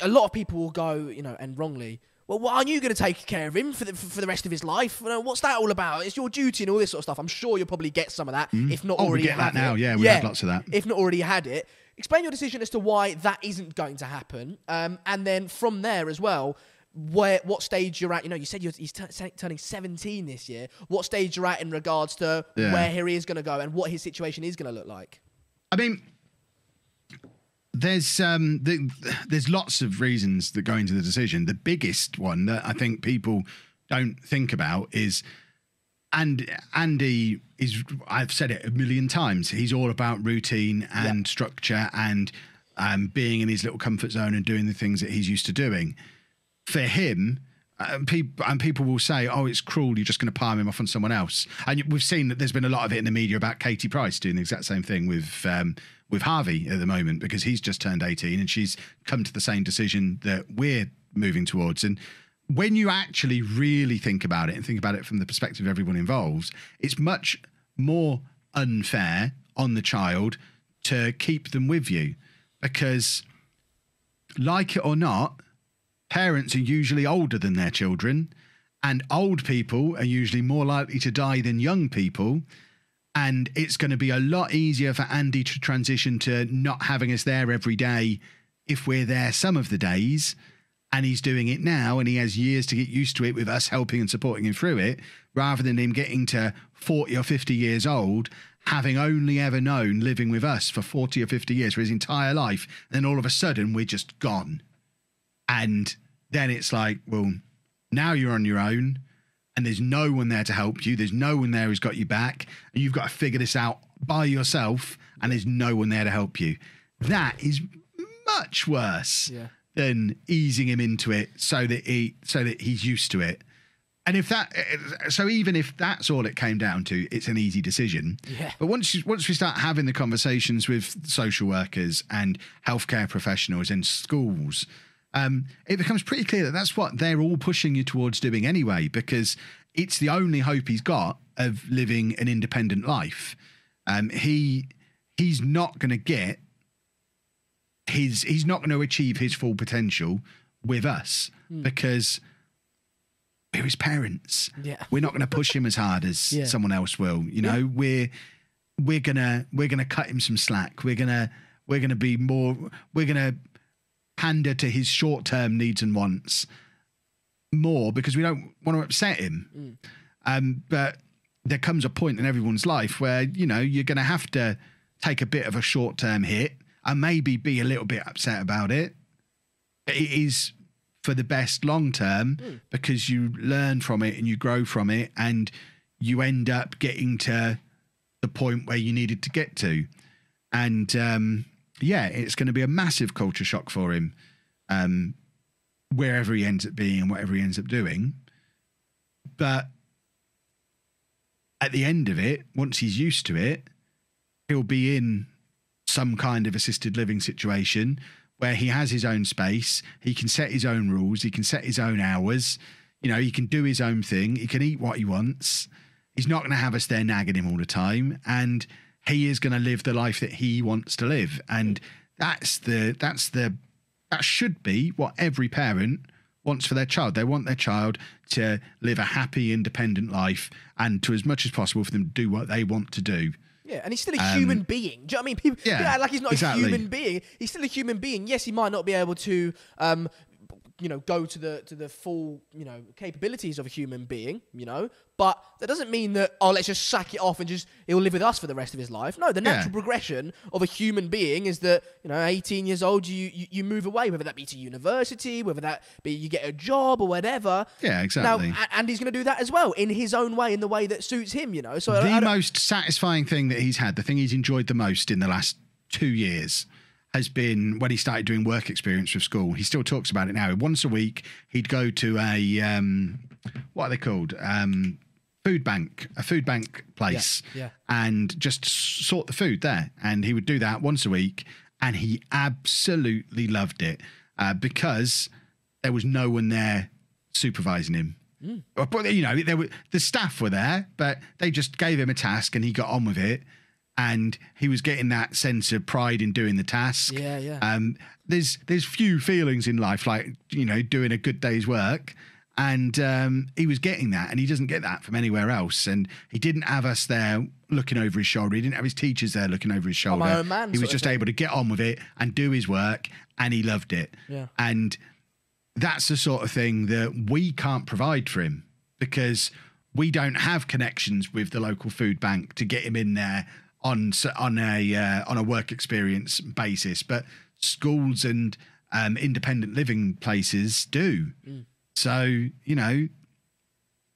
a lot of people will go, and wrongly, well, why aren't you going to take care of him for the rest of his life? What's that all about? It's your duty and all this sort of stuff. I'm sure you'll probably get some of that, if not already. We get that now. Yeah, we have lots of that. If not already had it. Explain your decision as to why that isn't going to happen, and then from there as well, what stage you're at. You said he's turning 17 this year. What stage you're at in regards to where he is going to go and what his situation is going to look like? I mean, there's lots of reasons that go into the decision. The biggest one that I think people don't think about is, and Andy is, I've said it a million times, he's all about routine and structure and being in his little comfort zone and doing the things that he's used to doing. For him, people will say, oh, it's cruel, you're just going to palm him off on someone else. And we've seen that there's been a lot of it in the media about Katie Price doing the exact same thing with Harvey at the moment, because he's just turned 18 and she's come to the same decision that we're moving towards. And when you actually really think about it and think about it from the perspective of everyone involved, it's much more unfair on the child to keep them with you, because, like it or not, parents are usually older than their children, and old people are usually more likely to die than young people. And it's going to be a lot easier for Andy to transition to not having us there every day if we're there some of the days. And he's doing it now, and he has years to get used to it with us helping and supporting him through it, rather than him getting to 40 or 50 years old, having only ever known living with us for 40 or 50 years for his entire life. And then all of a sudden we're just gone. And then it's like, well, now you're on your own, and there's no one there to help you. There's no one there who's got you back, and you've got to figure this out by yourself, and there's no one there to help you. That is much worse than easing him into it so that he's used to it. And even if that's all it came down to, it's an easy decision. Yeah. But once we start having the conversations with social workers and healthcare professionals in schools, it becomes pretty clear that that's what they're all pushing you towards doing anyway, because it's the only hope he's got of living an independent life. He's not going to get he's not going to achieve his full potential with us because we're his parents. Yeah. We're not going to push him as hard as someone else will. You know, we're gonna cut him some slack. We're gonna pander to his short-term needs and wants more because we don't want to upset him. But there comes a point in everyone's life where, you know, you're going to have to take a bit of a short-term hit and maybe be a little bit upset about it. It is for the best long-term because you learn from it and you grow from it and you end up getting to the point where you needed to get to. And, it's going to be a massive culture shock for him, wherever he ends up being and whatever he ends up doing. But at the end of it, once he's used to it, he'll be in some kind of assisted living situation where he has his own space. He can set his own rules. He can set his own hours. You know, he can do his own thing. He can eat what he wants. He's not going to have us there nagging him all the time. And he is going to live the life that he wants to live. And that should be what every parent wants for their child. They want their child to live a happy, independent life and to as much as possible for them to do what they want to do. Yeah, and he's still a human being. Do you know what I mean? People act like he's not a human being. He's still a human being. Yes, he might not be able to go to the full, capabilities of a human being, but that doesn't mean that, let's just sack it off and he'll live with us for the rest of his life. No, the natural progression of a human being is that, 18 years old, you move away, whether that be to university, whether that be you get a job or whatever. Yeah, exactly. Now, and he's going to do that as well in his own way, in the way that suits him, So the most satisfying thing that he's had, the thing he's enjoyed the most in the last 2 years, has been when he started doing work experience with school. He still talks about it now. Once a week, he'd go to a, what are they called? A food bank place and just sort the food there. And he would do that once a week. And he absolutely loved it because there was no one there supervising him. But, the staff were there, but they just gave him a task and he got on with it. And he was getting that sense of pride in doing the task. Yeah. There's few feelings in life like, doing a good day's work. And he was getting that, and he doesn't get that from anywhere else. And he didn't have us there looking over his shoulder. He didn't have his teachers there looking over his shoulder. My own man. He was just able to get on with it and do his work, and he loved it. Yeah. And that's the sort of thing that we can't provide for him because we don't have connections with the local food bank to get him in there on a work experience basis, but schools and independent living places do. So,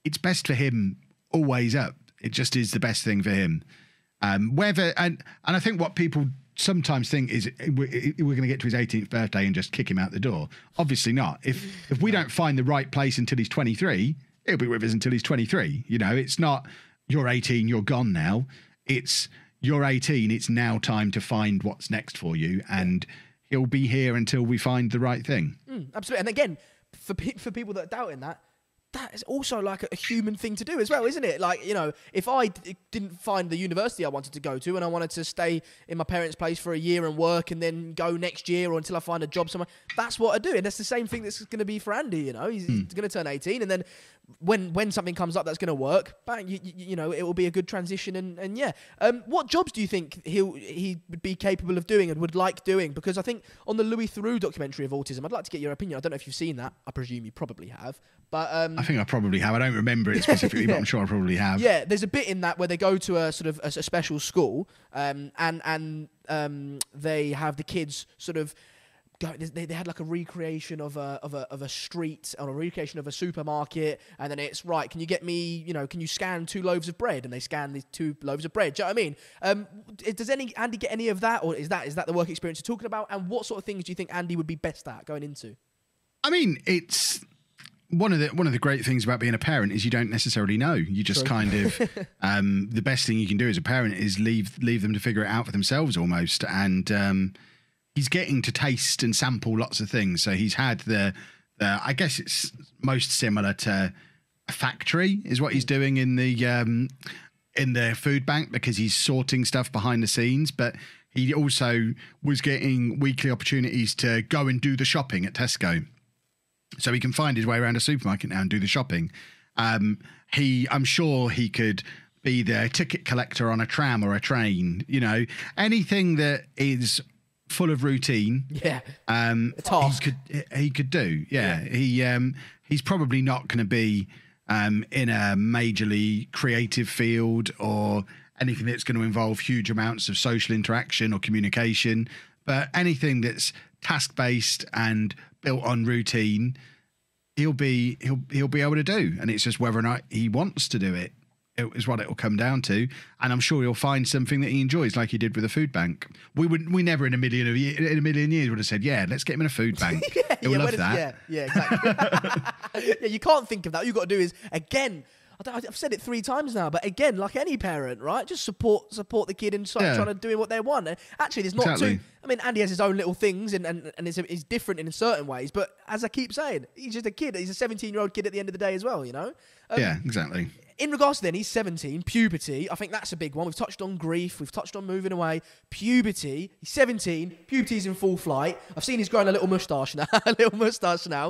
it's best for him always up. It just is the best thing for him. And I think what people sometimes think is we're going to get to his 18th birthday and just kick him out the door. Obviously not. If we don't find the right place until he's 23, he'll be with us until he's 23. It's not you're 18, you're gone now. It's you're 18, it's now time to find what's next for you, and he'll be here until we find the right thing. Absolutely. And again, for people that are doubting that is also like a human thing to do as well, isn't it? Like, if I didn't find the university I wanted to go to and I wanted to stay in my parents' place for a year and work and then go next year or until I find a job somewhere, that's what I do. And that's the same thing that's going to be for Andy, He's going to turn 18, and then when something comes up that's going to work, bang, it will be a good transition. And what jobs do you think he would be capable of doing and would like doing? Because I think on the Louis Theroux documentary of autism, I'd like to get your opinion. I don't know if you've seen that. I presume you probably have. But I think I probably have. I don't remember it specifically, but I'm sure I probably have. Yeah, there's a bit in that where they go to a sort of a special school, and they have the kids sort of go. They had like a recreation of a street or a recreation of a supermarket, and then it's right. Can you get me? Can you scan 2 loaves of bread? And they scan these 2 loaves of bread. Do you know what I mean? Does Andy get any of that, or is that the work experience you're talking about? And what sort of things do you think Andy would be best at going into? I mean, it's one of the great things about being a parent is you don't necessarily know. You just kind of the best thing you can do as a parent is leave them to figure it out for themselves almost. And he's getting to taste and sample lots of things. So he's had the I guess it's most similar to a factory is what he's doing in the food bank because he's sorting stuff behind the scenes, but he also was getting weekly opportunities to go and do the shopping at Tesco. So he can find his way around a supermarket now and do the shopping. I'm sure he could be the ticket collector on a tram or a train, you know, anything that is full of routine. Yeah. A task. He could do. Yeah. He's probably not going to be in a majorly creative field or anything that's going to involve huge amounts of social interaction or communication, but anything that's task-based and built on routine, he'll be able to do. And it's just whether or not he wants to do it is what it will come down to. And I'm sure he'll find something that he enjoys, like he did with the food bank. We never in a million years would have said, yeah, let's get him in a food bank. He'll love that. Yeah, exactly. Yeah, you can't think of that. All you've got to do is, again, I've said it 3 times now, but again, like any parent, right? Just support the kid and trying to do what they want. And actually, there's not too. I mean, Andy has his own little things, and it's different in certain ways. But as I keep saying, he's just a kid. He's a 17-year-old kid at the end of the day as well, you know. Yeah, exactly. In regards to then, he's 17, puberty. I think that's a big one. We've touched on grief. We've touched on moving away. Puberty. He's 17. Puberty's in full flight. I've seen he's growing a little moustache now.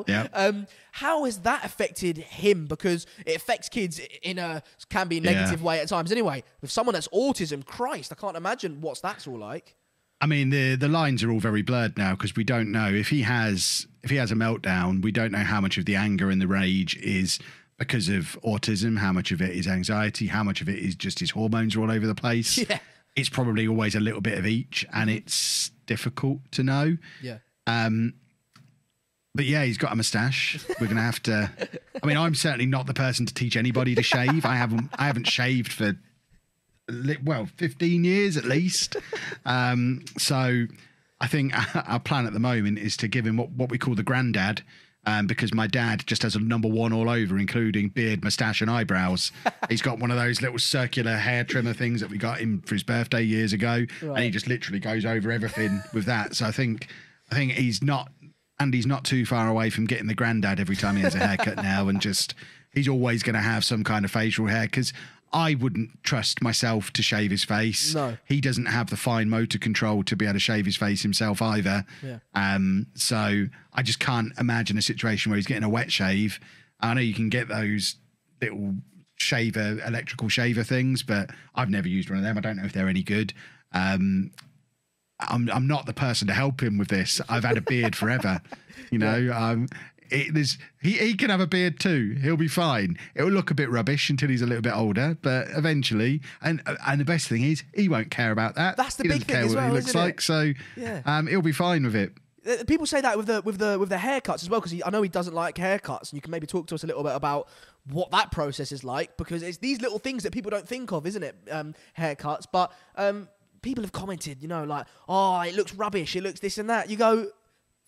Yeah. How has that affected him? Because it affects kids can be a negative way at times. Anyway, with someone that's autism, Christ, I can't imagine what's that's all like. I mean, the lines are all very blurred now because we don't know if he has a meltdown. We don't know how much of the anger and the rage is because of autism, how much of it is anxiety, how much of it is just his hormones are all over the place. Yeah. It's probably always a little bit of each, and it's difficult to know. Yeah. But yeah, he's got a moustache. We're going to have to. I mean, I'm certainly not the person to teach anybody to shave. I haven't shaved for 15 years at least. So I think our plan at the moment is to give him what we call the granddad. Because my dad just has a number 1 all over, including beard, moustache, and eyebrows. He's got one of those little circular hair trimmer things that we got him for his birthday years ago, and he just literally goes over everything with that. So I think Andy's not too far away from getting the granddad every time he has a haircut now, and just he's always going to have some kind of facial hair because I wouldn't trust myself to shave his face. No. He doesn't have the fine motor control to be able to shave his face himself either. Yeah. So I just can't imagine a situation where he's getting a wet shave. I know you can get those little electrical shaver things, but I've never used one of them. I don't know if they're any good. I'm not the person to help him with this. I've had a beard forever, you know. He can have a beard too. He'll be fine. It will look a bit rubbish until he's a little bit older, but eventually, and the best thing is he won't care about that. That's the big thing as well, he looks isn't like. it? So he'll be fine with it. People say that with the haircuts as well, because I know he doesn't like haircuts, and you can maybe talk to us a little bit about what that process is like, because it's these little things that people don't think of, isn't it? Haircuts, but people have commented, you know, like, oh, it looks rubbish, it looks this and that. You go,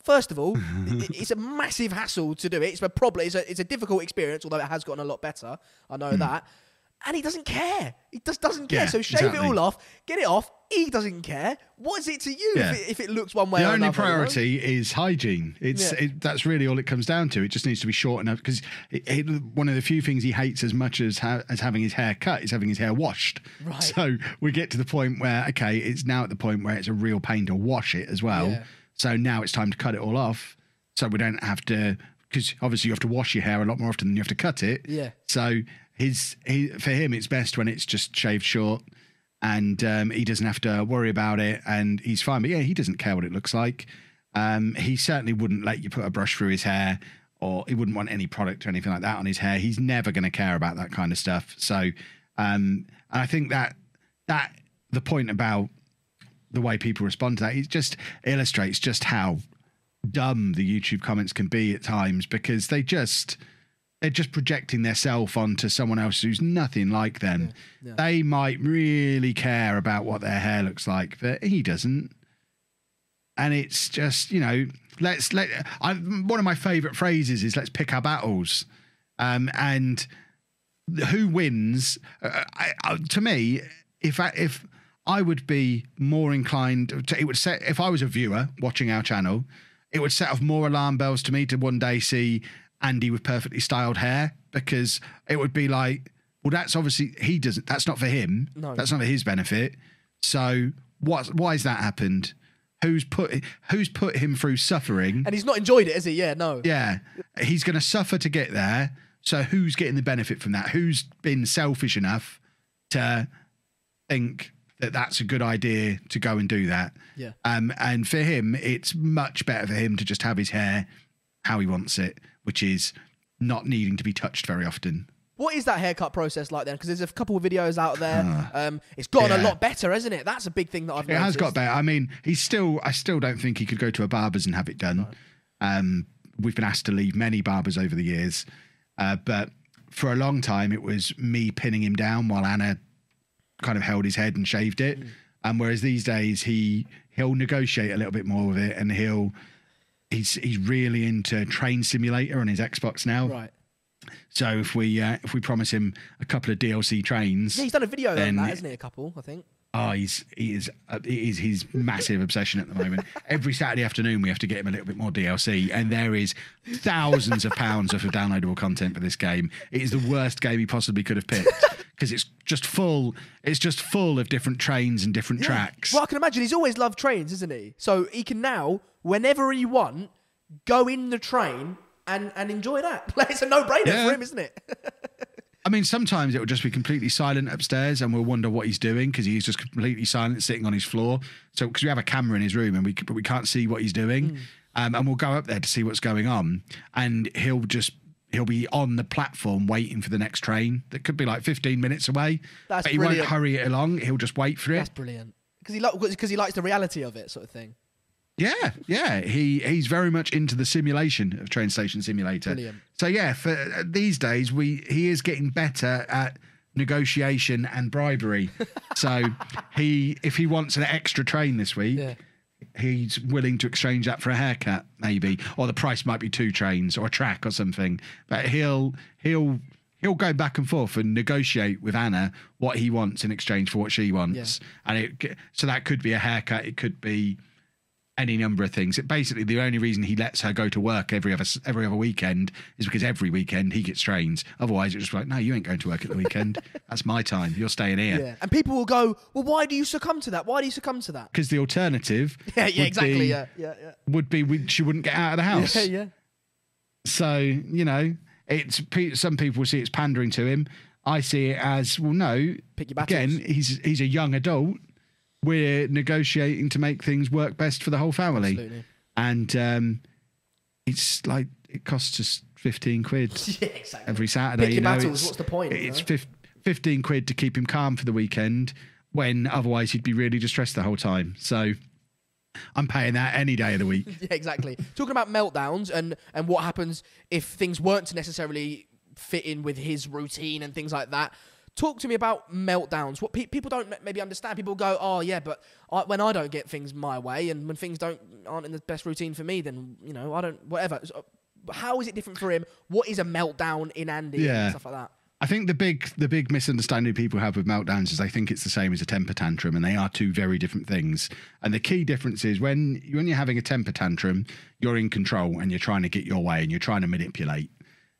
first of all, it's a massive hassle to do it. It's a difficult experience, although it has gotten a lot better. I know that. And he doesn't care. He just doesn't care. So shave it all off, get it off. He doesn't care. What is it to you if it looks one way or another? The only priority is hygiene. That's really all it comes down to. It just needs to be short enough, because one of the few things he hates as much as having his hair cut is having his hair washed. Right. So we get to the point where, okay, it's now at the point where it's a real pain to wash it as well. Yeah. So now it's time to cut it all off, so we don't have to, because obviously you have to wash your hair a lot more often than you have to cut it. Yeah. So for him, it's best when it's just shaved short, and he doesn't have to worry about it, and he's fine. But yeah, he doesn't care what it looks like. He certainly wouldn't let you put a brush through his hair, or he wouldn't want any product or anything like that on his hair. He's never going to care about that kind of stuff. So, and I think that the point about the way people respond to that, it just illustrates just how dumb the YouTube comments can be at times, because they're just projecting their self onto someone else who's nothing like them. Yeah. They might really care about what their hair looks like, but he doesn't. And it's just, you know, one of my favorite phrases is, let's pick our battles. And who wins? To me, if I would be more inclined to, if I was a viewer watching our channel, it would set off more alarm bells to me to one day see Andy with perfectly styled hair, because it would be like, well, that's obviously, that's not for him. No. That's not for his benefit. So Why has that happened? Who's put him through suffering? And he's not enjoyed it, has he? Yeah, no. Yeah, he's going to suffer to get there. So who's getting the benefit from that? Who's been selfish enough to think that that's a good idea to go and do that? Yeah. And for him, it's much better for him to just have his hair how he wants it, which is not needing to be touched very often. What is that haircut process like then? Because there's a couple of videos out there. It's gotten a lot better, hasn't it? That's a big thing that I've noticed. It has got better. I mean, I still don't think he could go to a barber's and have it done. Right. We've been asked to leave many barbers over the years. But for a long time, it was me pinning him down while Anna kind of held his head and shaved it. Whereas these days, he'll negotiate a little bit more with it, and he's really into Train Simulator on his Xbox now. Right. So if we promise him a couple of DLC trains, yeah, he's done a video on that, hasn't he? A couple, I think. Oh, it is his massive obsession at the moment. Every Saturday afternoon, we have to get him a little bit more DLC, and there is thousands of pounds worth of downloadable content for this game. It is the worst game he possibly could have picked because it's just full. It's just full of different trains and different tracks. Well, I can imagine he's always loved trains, isn't he? So he can now, whenever he wants, go in the train and enjoy that. Like, it's a no-brainer for him, isn't it? I mean, sometimes it will just be completely silent upstairs and we'll wonder what he's doing because he's just completely silent sitting on his floor. So, because we have a camera in his room but we can't see what he's doing. And we'll go up there to see what's going on. And he'll be on the platform waiting for the next train that could be like 15 minutes away. That's but he brilliant. won't hurry it along. He'll just wait for it. That's brilliant. Because he likes the reality of it, sort of thing. Yeah. He's very much into the simulation of Train Station Simulator. Brilliant. So yeah, for these days he is getting better at negotiation and bribery. So if he wants an extra train this week, he's willing to exchange that for a haircut, maybe, or the price might be 2 trains or a track or something. But he'll go back and forth and negotiate with Anna what he wants in exchange for what she wants. And so that could be a haircut. It could be any number of things. Basically, the only reason he lets her go to work every other weekend is because every weekend he gets trains. Otherwise, it's just like, no, you ain't going to work at the weekend. That's my time. You're staying here. Yeah. And people will go, well, why do you succumb to that? Why do you succumb to that? Because the alternative would be she wouldn't get out of the house. Yeah. So, some people see it's pandering to him. I see it as, well, no. Pick your battles. Again, he's a young adult. We're negotiating to make things work best for the whole family. Absolutely. And it's like, it costs us 15 quid exactly. every Saturday. Pick your battles, what's the point? It's 15 quid to keep him calm for the weekend when otherwise he'd be really distressed the whole time. So I'm paying that any day of the week. Yeah, exactly. Talking about meltdowns and what happens if things weren't to necessarily fit in with his routine and things like that. Talk to me about meltdowns. What people don't maybe understand. People go, oh, yeah, but when I don't get things my way and when things aren't in the best routine for me, then, I don't, whatever. So, how is it different for him? What is a meltdown in Andy and stuff like that? I think the big misunderstanding people have with meltdowns is they think it's the same as a temper tantrum, and they are 2 very different things. And the key difference is when you're having a temper tantrum, you're in control and you're trying to get your way and you're trying to manipulate.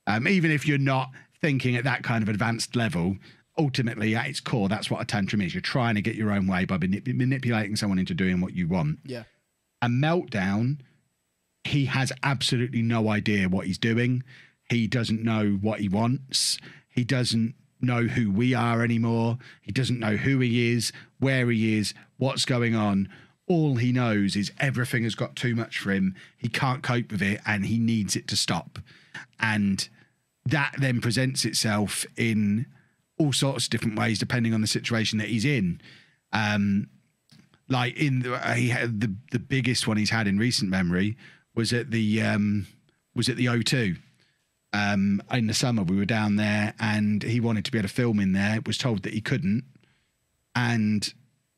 Even if you're not thinking at that kind of advanced level, ultimately, at its core, that's what a tantrum is. You're trying to get your own way by manipulating someone into doing what you want. Yeah. A meltdown, he has absolutely no idea what he's doing. He doesn't know what he wants. He doesn't know who we are anymore. He doesn't know who he is, where he is, what's going on. All he knows is everything has got too much for him. He can't cope with it and he needs it to stop. And that then presents itself in all sorts of different ways depending on the situation that he's in. Like he had the biggest one he's had in recent memory was at the O2. In the summer we were down there and he wanted to be able to film in there, was told that he couldn't, and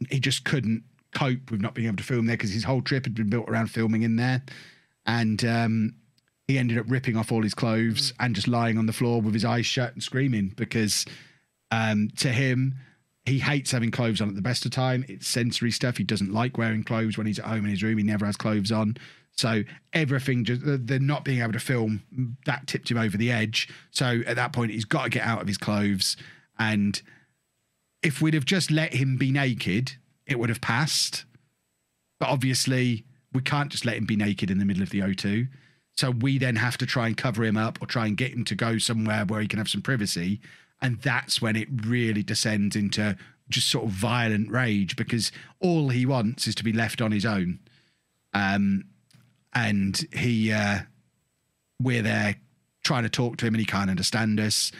he just couldn't cope with not being able to film there because his whole trip had been built around filming in there. And he ended up ripping off all his clothes and just lying on the floor with his eyes shut and screaming because to him, he hates having clothes on at the best of time. It's sensory stuff. He doesn't like wearing clothes when he's at home in his room. He never has clothes on. So everything, just the not being able to film, that tipped him over the edge. So at that point, he's got to get out of his clothes. And if we'd have just let him be naked it would have passed. But obviously, we can't just let him be naked in the middle of the O2. So we then have to try and cover him up or try and get him to go somewhere where he can have some privacy. And that's when it really descends into just sort of violent rage, because all he wants is to be left on his own. And we're there trying to talk to him and he can't understand us.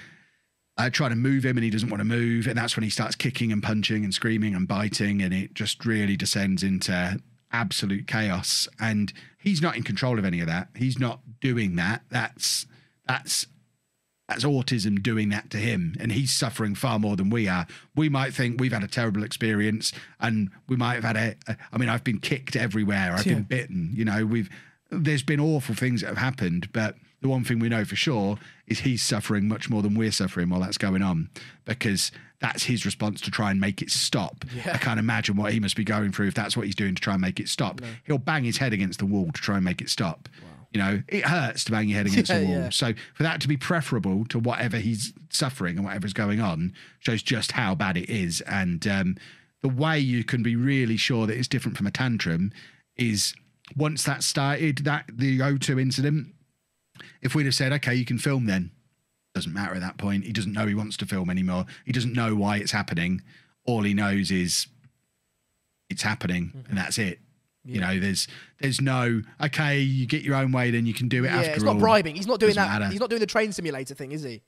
Trying to move him and he doesn't want to move. And that's when he starts kicking and punching and screaming and biting. And it just really descends into absolute chaos. And he's not in control of any of that. He's not doing that. That's autism doing that to him. And he's suffering far more than we are. We might think we've had a terrible experience, and we might have had I mean, I've been kicked everywhere. I've been bitten, you know, there's been awful things that have happened, but the one thing we know for sure is he's suffering much more than we're suffering while that's going on, because that's his response to try and make it stop. I can't imagine what he must be going through if that's what he's doing to try and make it stop. He'll bang his head against the wall to try and make it stop. You know, it hurts to bang your head against the wall. So for that to be preferable to whatever he's suffering and whatever's going on shows just how bad it is. And the way you can be really sure that it's different from a tantrum is once that started, the O2 incident, if we'd have said, okay, you can film then, doesn't matter at that point. He doesn't know he wants to film anymore. He doesn't know why it's happening. All he knows is it's happening, and that's it. You know, there's no, okay, you get your own way, then you can do it after all. It's not bribing. He's not doing that. Matter. He's not doing the train simulator thing, is he?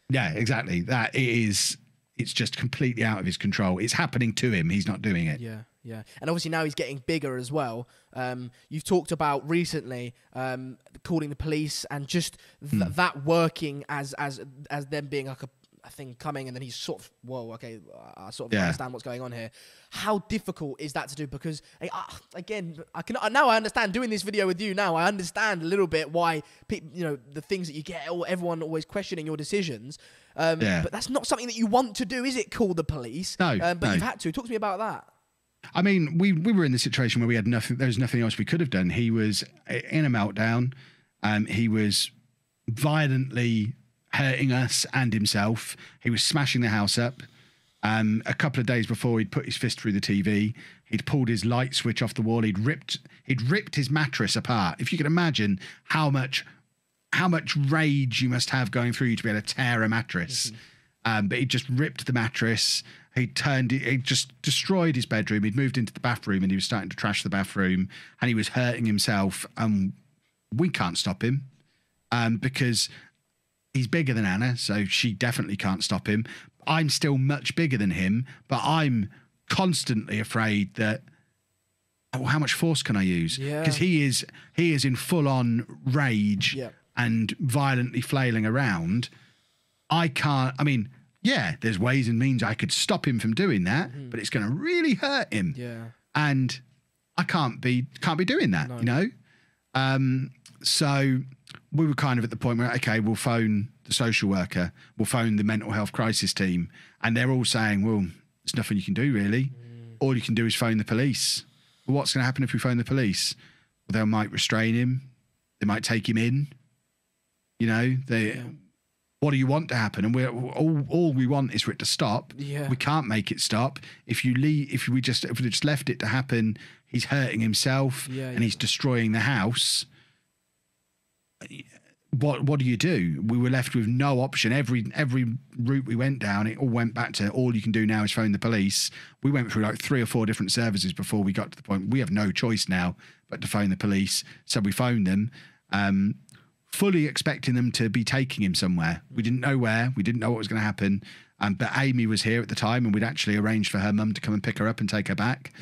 Yeah, exactly. That it is. It's just completely out of his control. It's happening to him. He's not doing it. Yeah. And obviously now he's getting bigger as well. You've talked about recently calling the police and just that working as them being like a thing coming, and then he's sort of, whoa, okay, I sort of understand what's going on here. How difficult is that to do? Because again, now I understand doing this video with you. Now I understand a little bit why the things that you get, or everyone always questioning your decisions. But that's not something that you want to do, is it? Call the police. No, but you've had to. Talk to me about that. I mean, we were in the situation where we had nothing. There was nothing else we could have done. He was in a meltdown. He was violently hurting us and himself. He was smashing the house up. A couple of days before, he'd put his fist through the TV. He'd pulled his light switch off the wall. He'd ripped his mattress apart. If you can imagine how much rage you must have going through you to be able to tear a mattress. But he just ripped the mattress. He just destroyed his bedroom. He'd moved into the bathroom and he was starting to trash the bathroom, and he was hurting himself. We can't stop him because he's bigger than Anna, so she definitely can't stop him. I'm still much bigger than him, but I'm constantly afraid that, how much force can I use? Because he is in full-on rage and violently flailing around. I can't, I mean, there's ways and means I could stop him from doing that, but it's going to really hurt him. And I can't be doing that, you know? So we were kind of at the point where, okay, we'll phone the social worker, we'll phone the mental health crisis team, and they're all saying, well, there's nothing you can do really. All you can do is phone the police. Well, what's going to happen if we phone the police? Well, they might restrain him. They might take him in. You know, what do you want to happen? And all we want is for it to stop. We can't make it stop. If we just left it to happen, he's hurting himself and he's destroying the house. What do you do? We were left with no option. Every route we went down, it all went back to, all you can do now is phone the police. We went through like 3 or 4 different services before we got to the point we have no choice now but to phone the police. So we phoned them, fully expecting them to be taking him somewhere. We didn't know where. We didn't know what was going to happen. But Amy was here at the time, and we'd actually arranged for her mum to come and pick her up and take her back,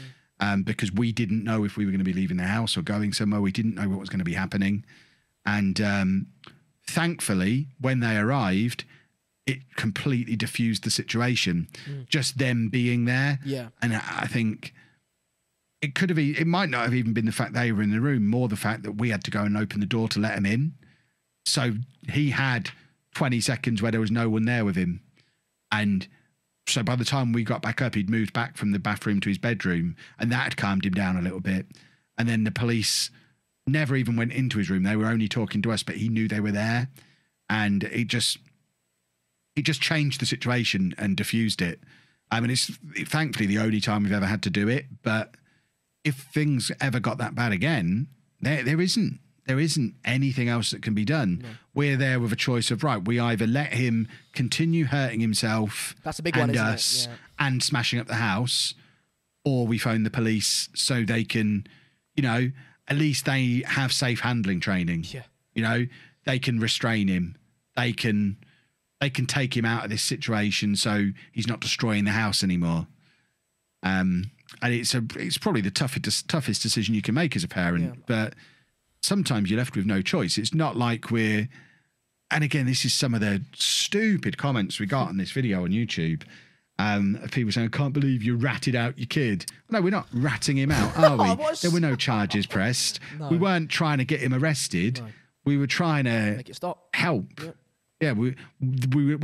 because we didn't know if we were going to be leaving the house or going somewhere. We didn't know what was going to be happening. And thankfully, when they arrived, it completely diffused the situation. Just them being there. And I think it might not have even been the fact they were in the room, more the fact that we had to go and open the door to let him in. So he had 20 seconds where there was no one there with him. And so by the time we got back up, he'd moved back from the bathroom to his bedroom, and that had calmed him down a little bit. And then the police never even went into his room. They were only talking to us, but he knew they were there. And it just changed the situation and diffused it. I mean, it's thankfully the only time we've ever had to do it. But if things ever got that bad again, there isn't anything else that can be done. No. We're there with a choice of, right, we either let him continue hurting himself, that's a big one, isn't us, it? Yeah. and smashing up the house, or we phone the police so they can, you know, at least they have safe handling training. Yeah. You know, they can restrain him. They can take him out of this situation so he's not destroying the house anymore. And it's probably the toughest decision you can make as a parent. Yeah. But sometimes you're left with no choice. It's not like and again, this is some of the stupid comments we got on this video on YouTube. People saying, I can't believe you ratted out your kid. No, we're not ratting him out, are we? There were no charges pressed. No. We weren't trying to get him arrested. No. We were trying to make it stop. Help. Yeah, we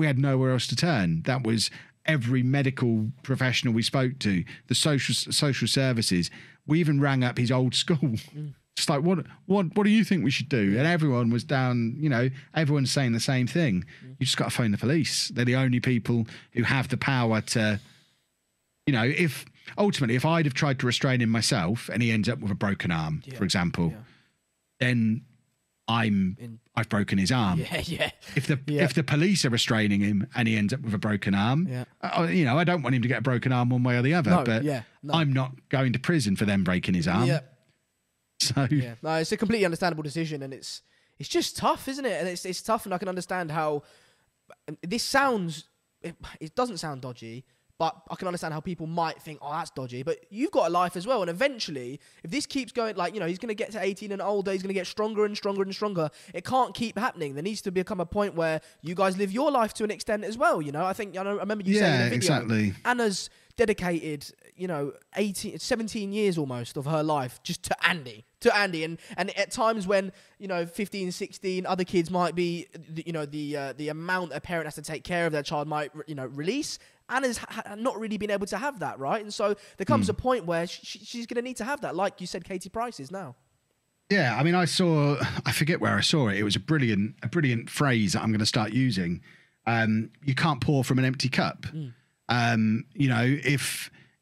had nowhere else to turn. That was every medical professional we spoke to, the social services. We even rang up his old school. Just like, what do you think we should do? And everyone was down, you know, everyone's saying the same thing. You just got to phone the police. They're the only people who have the power to, you know, if I'd have tried to restrain him myself and he ends up with a broken arm, for example, then I've broken his arm. Yeah. If the police are restraining him and he ends up with a broken arm, you know, I don't want him to get a broken arm one way or the other. I'm not going to prison for them breaking his arm. Yeah. So no, it's a completely understandable decision, and it's just tough, isn't it? And it's tough, and I can understand how this sounds. It doesn't sound dodgy, but I can understand how people might think, oh, that's dodgy. But you've got a life as well, and eventually, if this keeps going, like, you know, he's going to get to 18 and older, he's going to get stronger and stronger and stronger. It can't keep happening. There needs to become a point where you guys live your life to an extent as well. You know, I remember you saying in the video, exactly. Anna's dedicated, you know, 17 years almost of her life just to Andy. And at times when, you know, 15, 16, other kids might be, you know, the amount a parent has to take care of their child might, you know, release. Anna's not really been able to have that, right? And so there comes a point where she's going to need to have that, like you said, Katie Price is now. Yeah, I mean, I forget where I saw it. It was a brilliant phrase that I'm going to start using. You can't pour from an empty cup. You know,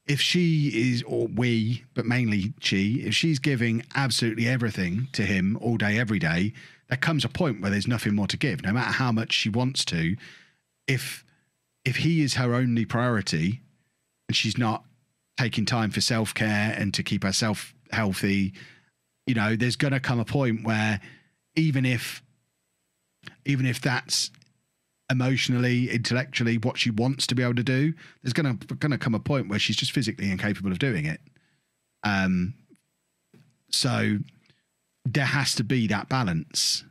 if she is, or we, but mainly she, if she's giving absolutely everything to him all day, every day, there comes a point where there's nothing more to give, no matter how much she wants to. If he is her only priority and she's not taking time for self-care and to keep herself healthy, you know, there's going to come a point where even if that's emotionally, intellectually what she wants to be able to do, there's going to come a point where she's just physically incapable of doing it. So there has to be that balance.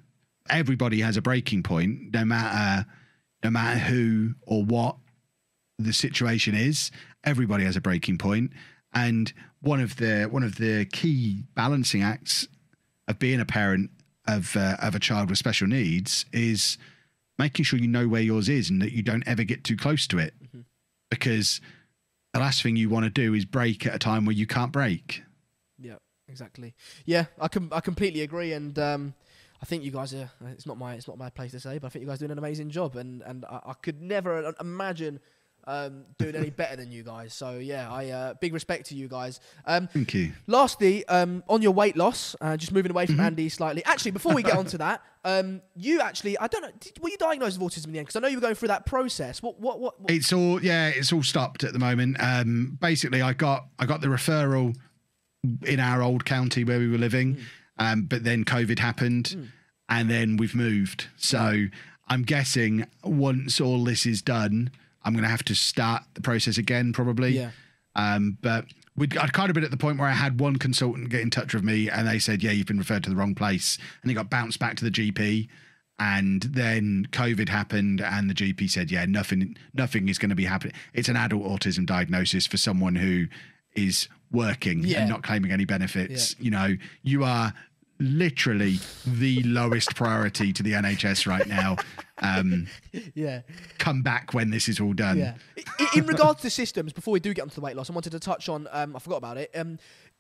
Everybody has a breaking point, no matter who or what the situation is. Everybody has a breaking point, and one of the key balancing acts of being a parent of a child with special needs is making sure you know where yours is and that you don't ever get too close to it, because the last thing you want to do is break at a time where you can't break. Yeah, exactly. Yeah, I completely agree, and I think you guys are. It's not my place to say, but I think you guys are doing an amazing job, and I could never imagine doing any better than you guys. So yeah, big respect to you guys. Thank you. Lastly, on your weight loss, just moving away from Andy slightly. Actually, before we get onto that, you actually, I don't know, were you diagnosed with autism in the end? Because I know you were going through that process. What? It's all stopped at the moment. Basically, I got the referral in our old county where we were living, but then COVID happened, and then we've moved. So I'm guessing once all this is done, I'm going to have to start the process again, probably. Yeah. But I'd kind of been at the point where I had one consultant get in touch with me and they said, yeah, you've been referred to the wrong place. And he got bounced back to the GP. And then COVID happened and the GP said, yeah, nothing is going to be happening. It's an adult autism diagnosis for someone who is working and not claiming any benefits. Yeah. You know, you are literally the lowest priority to the NHS right now. Come back when this is all done. Yeah. In regards to systems, before we do get onto the weight loss, I wanted to touch on, I forgot about it,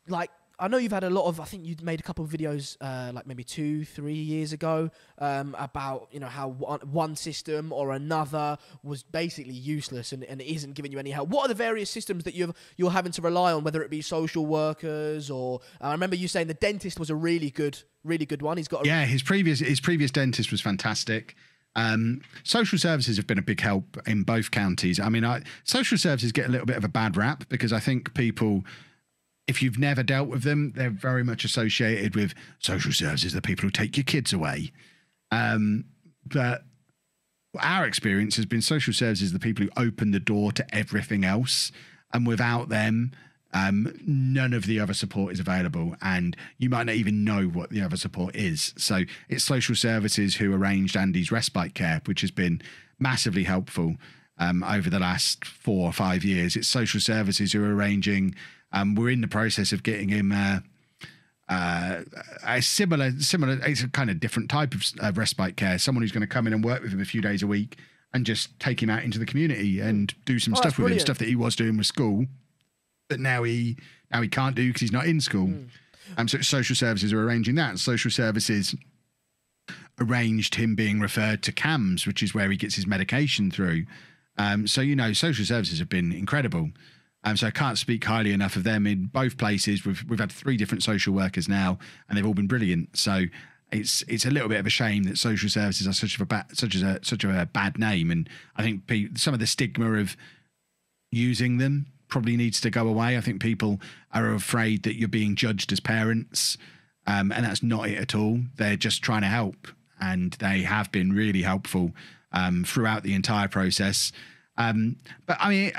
like I know you've had a lot of, I think you'd made a couple of videos like maybe 2-3 years ago about, you know, how one system or another was basically useless and it isn't giving you any help. What are the various systems that you're having to rely on, whether it be social workers or, I remember you saying the dentist was a really good one. He's got his previous dentist was fantastic. Social services have been a big help in both counties. I mean, social services get a little bit of a bad rap because I think people, if you've never dealt with them, they're very much associated with social services, the people who take your kids away. But our experience has been social services, the people who open the door to everything else. And without them, none of the other support is available. And you might not even know what the other support is. So it's social services who arranged Andy's respite care, which has been massively helpful over the last 4 or 5 years. It's social services who are arranging. We're in the process of getting him a similar. It's a kind of different type of respite care. Someone who's going to come in and work with him a few days a week and just take him out into the community and do some stuff with him, stuff that he was doing with school, but now he can't do because he's not in school. So social services are arranging that. Social services arranged him being referred to CAMS, which is where he gets his medication through. So, you know, social services have been incredible. So I can't speak highly enough of them in both places. We've had 3 different social workers now, and they've all been brilliant. So it's a little bit of a shame that social services are such a bad name, and I think some of the stigma of using them probably needs to go away. I think people are afraid that you're being judged as parents, and that's not it at all. They're just trying to help, and they have been really helpful throughout the entire process. But I mean,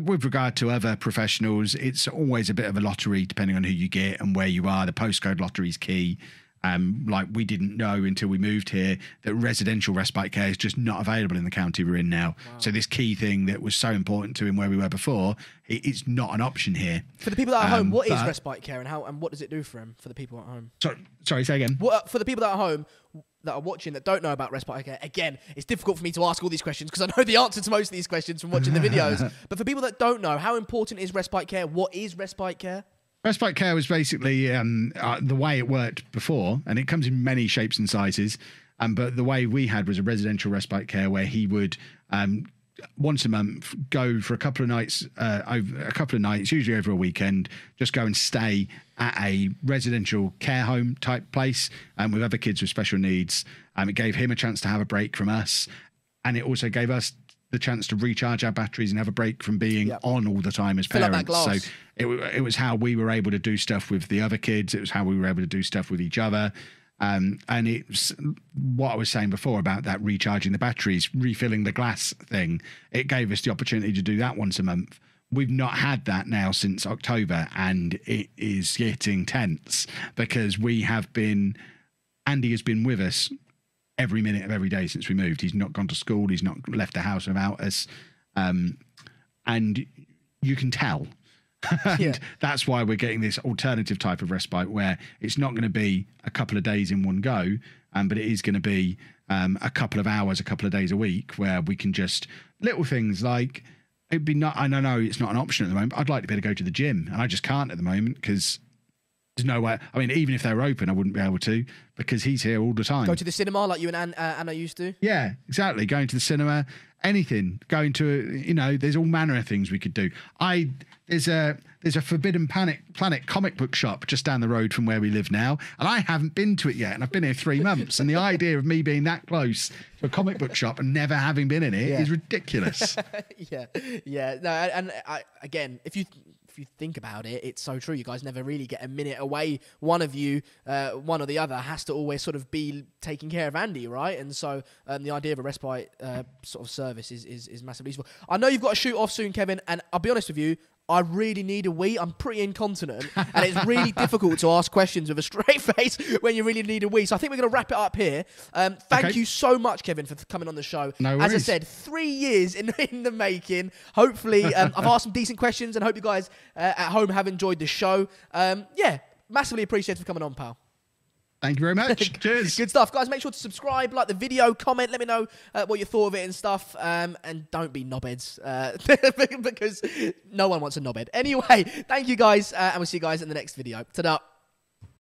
with regard to other professionals, it's always a bit of a lottery depending on who you get and where you are. The postcode lottery is key. Like we didn't know until we moved here that residential respite care is just not available in the county we're in now. Wow. So this key thing that was so important to him where we were before, it's not an option here. For the people that are at home, what is respite care and what does it do for him, for the people at home? Sorry, say again. For the people that are at home that are watching that don't know about respite care, again, it's difficult for me to ask all these questions because I know the answer to most of these questions from watching the videos. But for people that don't know, how important is respite care? What is respite care? Respite care was basically the way it worked before, and it comes in many shapes and sizes. But the way we had was a residential respite care where he would once a month go for a couple of nights, usually over a weekend, just go and stay at a residential care home type place with other kids with special needs. It gave him a chance to have a break from us, and it also gave us the chance to recharge our batteries and have a break from being on all the time as parents. So it was how we were able to do stuff with the other kids. It was how we were able to do stuff with each other. And it's what I was saying before about that recharging the batteries, refilling the glass thing. It gave us the opportunity to do that once a month. We've not had that now since October, and it is getting tense because Andy has been with us every minute of every day since we moved. He's not gone to school. He's not left the house without us. And you can tell. And that's why we're getting this alternative type of respite where it's not going to be a couple of days in one go, but it is going to be a couple of hours, a couple of days a week where we can just little things like it'd be not, I know it's not an option at the moment, but I'd like to be able to go to the gym, and I just can't at the moment because there's no way. I mean, even if they were open, I wouldn't be able to because he's here all the time. Go to the cinema like you and Anna used to? Yeah, exactly. Going to the cinema, anything. Going to, there's all manner of things we could do. There's a Forbidden Planet comic book shop just down the road from where we live now, and I haven't been to it yet, and I've been here 3 months, and the idea of me being that close to a comic book shop and never having been in it is ridiculous. Yeah. No, and again, if you think about it, it's so true. You guys never really get a minute away. One of you, one or the other, has to always sort of be taking care of Andy, right? And so the idea of a respite sort of service is massively useful. I know you've got to shoot off soon, Kevin, and I'll be honest with you, I really need a wee. I'm pretty incontinent, and it's really difficult to ask questions with a straight face when you really need a wee. So I think we're going to wrap it up here. Thank you so much, Kevin, for coming on the show. No worries. As I said, 3 years in the making. Hopefully, I've asked some decent questions, and hope you guys at home have enjoyed the show. Massively appreciated for coming on, pal. Thank you very much. Cheers. Good stuff, guys. Make sure to subscribe, like the video, comment, let me know what you thought of it and stuff. And don't be knobheads, because no one wants a knobhead. Anyway, thank you guys, and we'll see you guys in the next video. Ta-da.